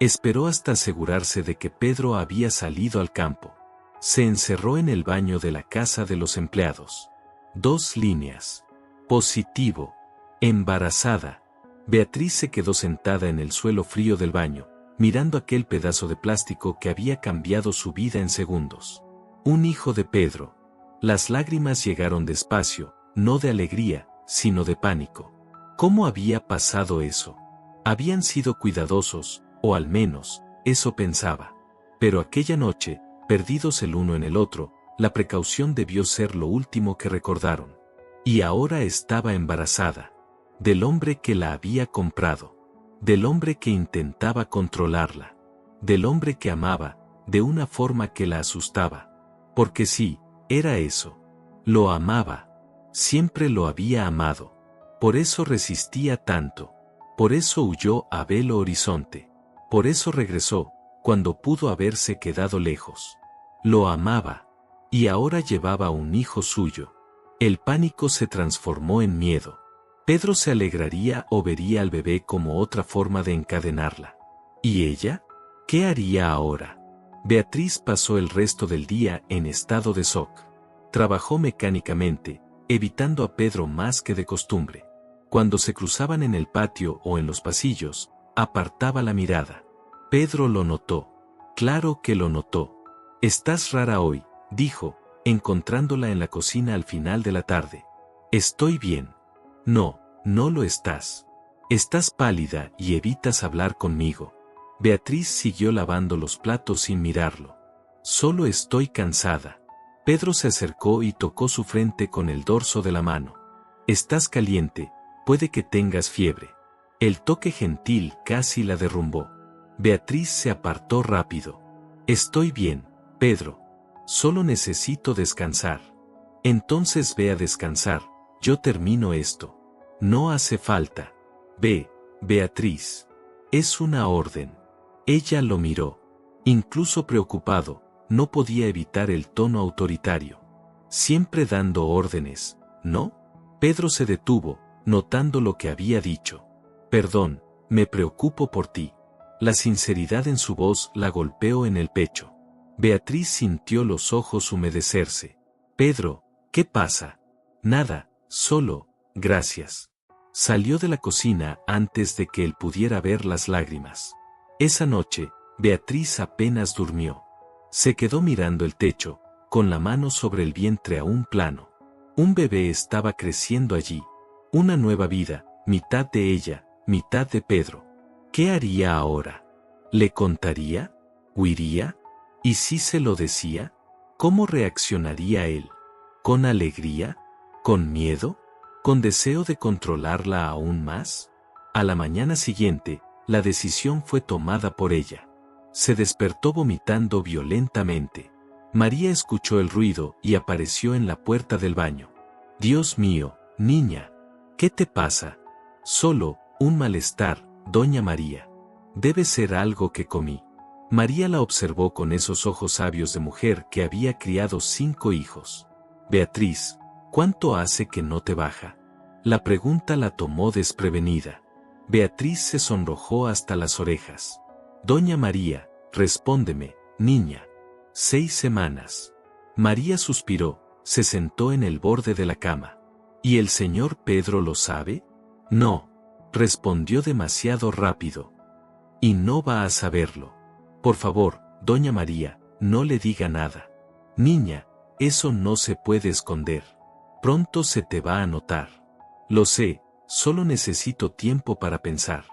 Esperó hasta asegurarse de que Pedro había salido al campo. Se encerró en el baño de la casa de los empleados. 2 líneas. Positivo. Embarazada. Beatriz se quedó sentada en el suelo frío del baño, mirando aquel pedazo de plástico que había cambiado su vida en segundos. Un hijo de Pedro. Las lágrimas llegaron despacio, no de alegría, sino de pánico. ¿Cómo había pasado eso? Habían sido cuidadosos, o al menos, eso pensaba. Pero aquella noche, perdidos el uno en el otro, la precaución debió ser lo último que recordaron. Y ahora estaba embarazada. Del hombre que la había comprado. Del hombre que intentaba controlarla. Del hombre que amaba, de una forma que la asustaba. Porque sí, era eso. Lo amaba. Siempre lo había amado. Por eso resistía tanto. Por eso huyó a Belo Horizonte. Por eso regresó, cuando pudo haberse quedado lejos. Lo amaba. Y ahora llevaba un hijo suyo. El pánico se transformó en miedo. Pedro se alegraría o vería al bebé como otra forma de encadenarla. ¿Y ella? ¿Qué haría ahora? Beatriz pasó el resto del día en estado de shock. Trabajó mecánicamente, evitando a Pedro más que de costumbre. Cuando se cruzaban en el patio o en los pasillos, apartaba la mirada. Pedro lo notó. Claro que lo notó. «Estás rara hoy», dijo, encontrándola en la cocina al final de la tarde. «Estoy bien». «No, no lo estás. Estás pálida y evitas hablar conmigo». Beatriz siguió lavando los platos sin mirarlo. «Solo estoy cansada». Pedro se acercó y tocó su frente con el dorso de la mano. «Estás caliente, puede que tengas fiebre». El toque gentil casi la derrumbó. Beatriz se apartó rápido. «Estoy bien, Pedro. Solo necesito descansar». «Entonces ve a descansar, yo termino esto». «No hace falta». «Ve, Beatriz. Es una orden». Ella lo miró. Incluso preocupado, no podía evitar el tono autoritario. «Siempre dando órdenes», ¿no? Pedro se detuvo, notando lo que había dicho. Perdón, me preocupo por ti. La sinceridad en su voz la golpeó en el pecho. Beatriz sintió los ojos humedecerse. Pedro, ¿qué pasa? Nada, solo, gracias. Salió de la cocina antes de que él pudiera ver las lágrimas. Esa noche, Beatriz apenas durmió. Se quedó mirando el techo, con la mano sobre el vientre aún plano. Un bebé estaba creciendo allí. Una nueva vida, mitad de ella, mitad de Pedro. ¿Qué haría ahora? ¿Le contaría? ¿Huiría? ¿Y si se lo decía? ¿Cómo reaccionaría él? ¿Con alegría? ¿Con miedo? ¿Con deseo de controlarla aún más? A la mañana siguiente, la decisión fue tomada por ella. Se despertó vomitando violentamente. María escuchó el ruido y apareció en la puerta del baño. Dios mío, niña, ¿qué te pasa? Solo, un malestar, doña María. Debe ser algo que comí. María la observó con esos ojos sabios de mujer que había criado 5 hijos. Beatriz, ¿cuánto hace que no te baja? La pregunta la tomó desprevenida. Beatriz se sonrojó hasta las orejas. Doña María, respóndeme, niña. 6 semanas. María suspiró, se sentó en el borde de la cama. ¿Y el señor Pedro lo sabe? No, respondió demasiado rápido. Y no va a saberlo. Por favor, doña María, no le diga nada. Niña, eso no se puede esconder. Pronto se te va a notar. Lo sé, solo necesito tiempo para pensar.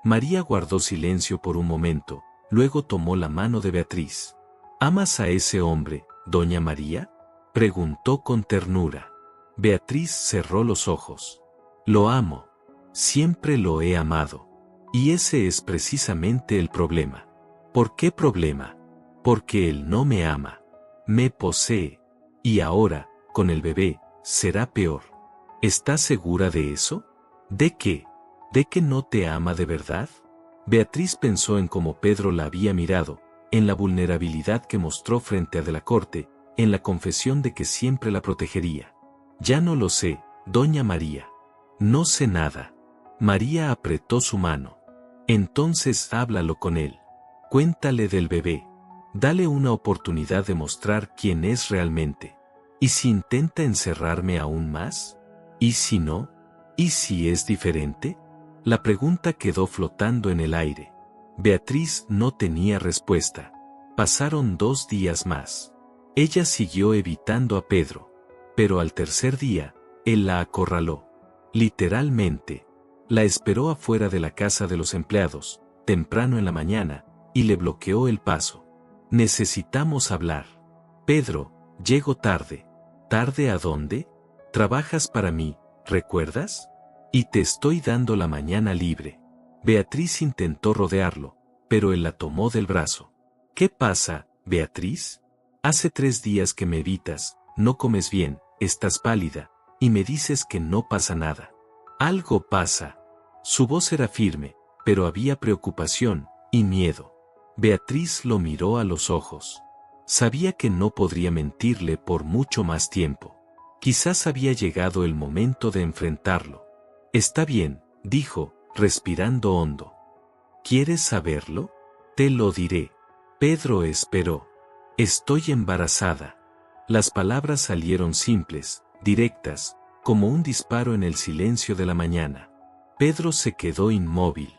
María guardó silencio por un momento, luego tomó la mano de Beatriz. ¿Amas a ese hombre, doña María? Preguntó con ternura. Beatriz cerró los ojos. Lo amo. Siempre lo he amado. Y ese es precisamente el problema. ¿Por qué problema? Porque él no me ama. Me posee. Y ahora, con el bebé, será peor. ¿Estás segura de eso? ¿De qué? ¿De que no te ama de verdad? Beatriz pensó en cómo Pedro la había mirado, en la vulnerabilidad que mostró frente a de la corte, en la confesión de que siempre la protegería. Ya no lo sé, doña María. No sé nada. María apretó su mano. Entonces háblalo con él. Cuéntale del bebé. Dale una oportunidad de mostrar quién es realmente. ¿Y si intenta encerrarme aún más? ¿Y si no? ¿Y si es diferente? La pregunta quedó flotando en el aire. Beatriz no tenía respuesta. Pasaron 2 días más. Ella siguió evitando a Pedro. Pero al tercer día, él la acorraló. Literalmente. La esperó afuera de la casa de los empleados, temprano en la mañana, y le bloqueó el paso. Necesitamos hablar. Pedro, llego tarde. ¿Tarde a dónde? Trabajas para mí, ¿recuerdas? Y te estoy dando la mañana libre. Beatriz intentó rodearlo, pero él la tomó del brazo. ¿Qué pasa, Beatriz? Hace 3 días que me evitas, no comes bien, estás pálida, y me dices que no pasa nada. Algo pasa. Su voz era firme, pero había preocupación y miedo. Beatriz lo miró a los ojos. Sabía que no podría mentirle por mucho más tiempo. Quizás había llegado el momento de enfrentarlo. Está bien, dijo, respirando hondo. ¿Quieres saberlo? Te lo diré. Pedro esperó. Estoy embarazada. Las palabras salieron simples, directas, como un disparo en el silencio de la mañana. Pedro se quedó inmóvil.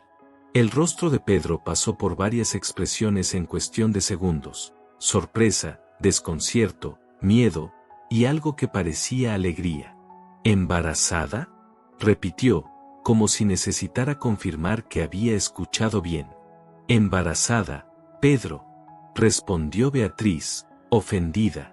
El rostro de Pedro pasó por varias expresiones en cuestión de segundos: sorpresa, desconcierto, miedo, y algo que parecía alegría. ¿Embarazada?, repitió, como si necesitara confirmar que había escuchado bien. Embarazada, Pedro, respondió Beatriz, ofendida.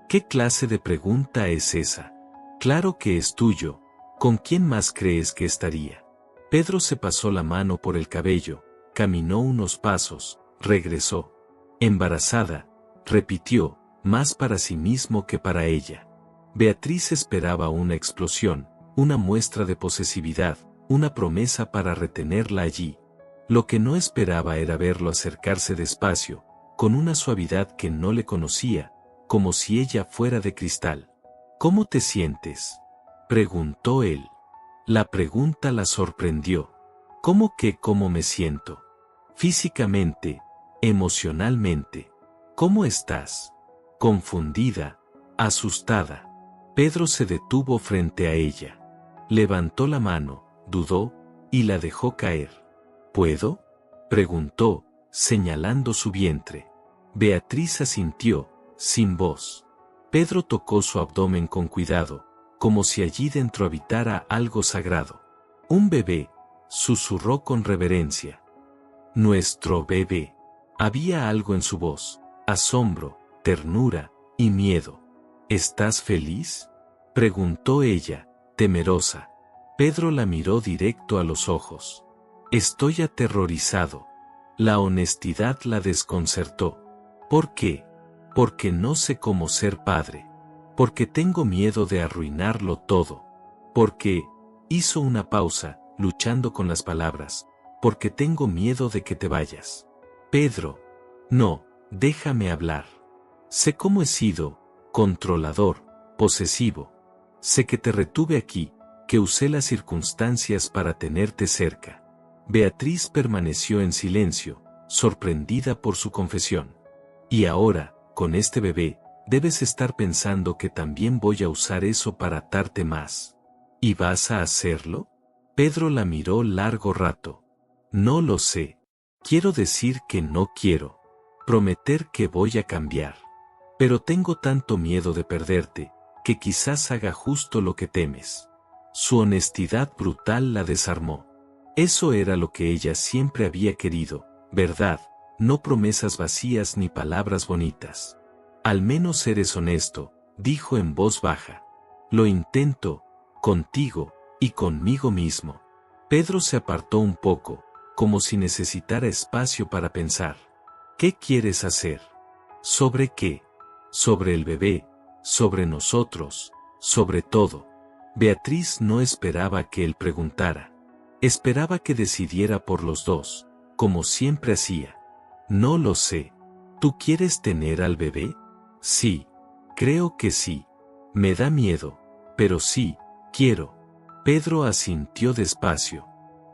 ¿Qué clase de pregunta es esa? Claro que es tuyo. ¿Con quién más crees que estaría? Pedro se pasó la mano por el cabello, caminó unos pasos, regresó. Embarazada, repitió, más para sí mismo que para ella. Beatriz esperaba una explosión, una muestra de posesividad, una promesa para retenerla allí. Lo que no esperaba era verlo acercarse despacio, con una suavidad que no le conocía, como si ella fuera de cristal. ¿Cómo te sientes? preguntó él. La pregunta la sorprendió. ¿Cómo que cómo me siento? Físicamente, emocionalmente. ¿Cómo estás? Confundida, asustada. Pedro se detuvo frente a ella. Levantó la mano, dudó, y la dejó caer. ¿Puedo?, preguntó, señalando su vientre. Beatriz asintió, sin voz. Pedro tocó su abdomen con cuidado, como si allí dentro habitara algo sagrado. Un bebé, susurró con reverencia. Nuestro bebé. Había algo en su voz, asombro, ternura y miedo. ¿Estás feliz?, preguntó ella, temerosa. Pedro la miró directo a los ojos. Estoy aterrorizado. La honestidad la desconcertó. ¿Por qué? Porque no sé cómo ser padre. Porque tengo miedo de arruinarlo todo. Porque, hizo una pausa, luchando con las palabras, porque tengo miedo de que te vayas. Pedro. No, déjame hablar. Sé cómo he sido, controlador, posesivo. Sé que te retuve aquí, que usé las circunstancias para tenerte cerca. Beatriz permaneció en silencio, sorprendida por su confesión. Y ahora, con este bebé, debes estar pensando que también voy a usar eso para atarte más. ¿Y vas a hacerlo? Pedro la miró largo rato. No lo sé. Quiero decir que no quiero. Prometer que voy a cambiar. Pero tengo tanto miedo de perderte, que quizás haga justo lo que temes. Su honestidad brutal la desarmó. Eso era lo que ella siempre había querido, ¿verdad? No promesas vacías ni palabras bonitas. Al menos eres honesto, dijo en voz baja. Lo intento, contigo, y conmigo mismo. Pedro se apartó un poco, como si necesitara espacio para pensar. ¿Qué quieres hacer? ¿Sobre qué? Sobre el bebé, sobre nosotros, sobre todo. Beatriz no esperaba que él preguntara. Esperaba que decidiera por los dos, como siempre hacía. No lo sé. ¿Tú quieres tener al bebé? Sí. Creo que sí. Me da miedo, pero sí, quiero. Pedro asintió despacio.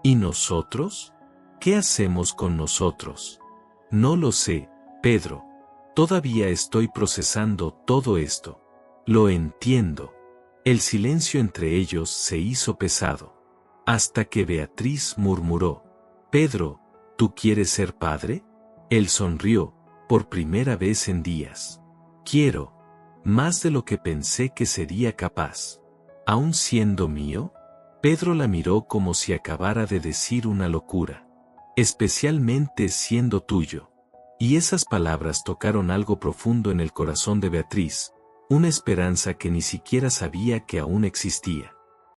¿Y nosotros? ¿Qué hacemos con nosotros? No lo sé, Pedro. Todavía estoy procesando todo esto. Lo entiendo. El silencio entre ellos se hizo pesado. Hasta que Beatriz murmuró. Pedro, ¿tú quieres ser padre? Él sonrió, por primera vez en días. Quiero. Más de lo que pensé que sería capaz. ¿Aún siendo mío? Pedro la miró como si acabara de decir una locura. Especialmente siendo tuyo. Y esas palabras tocaron algo profundo en el corazón de Beatriz, una esperanza que ni siquiera sabía que aún existía.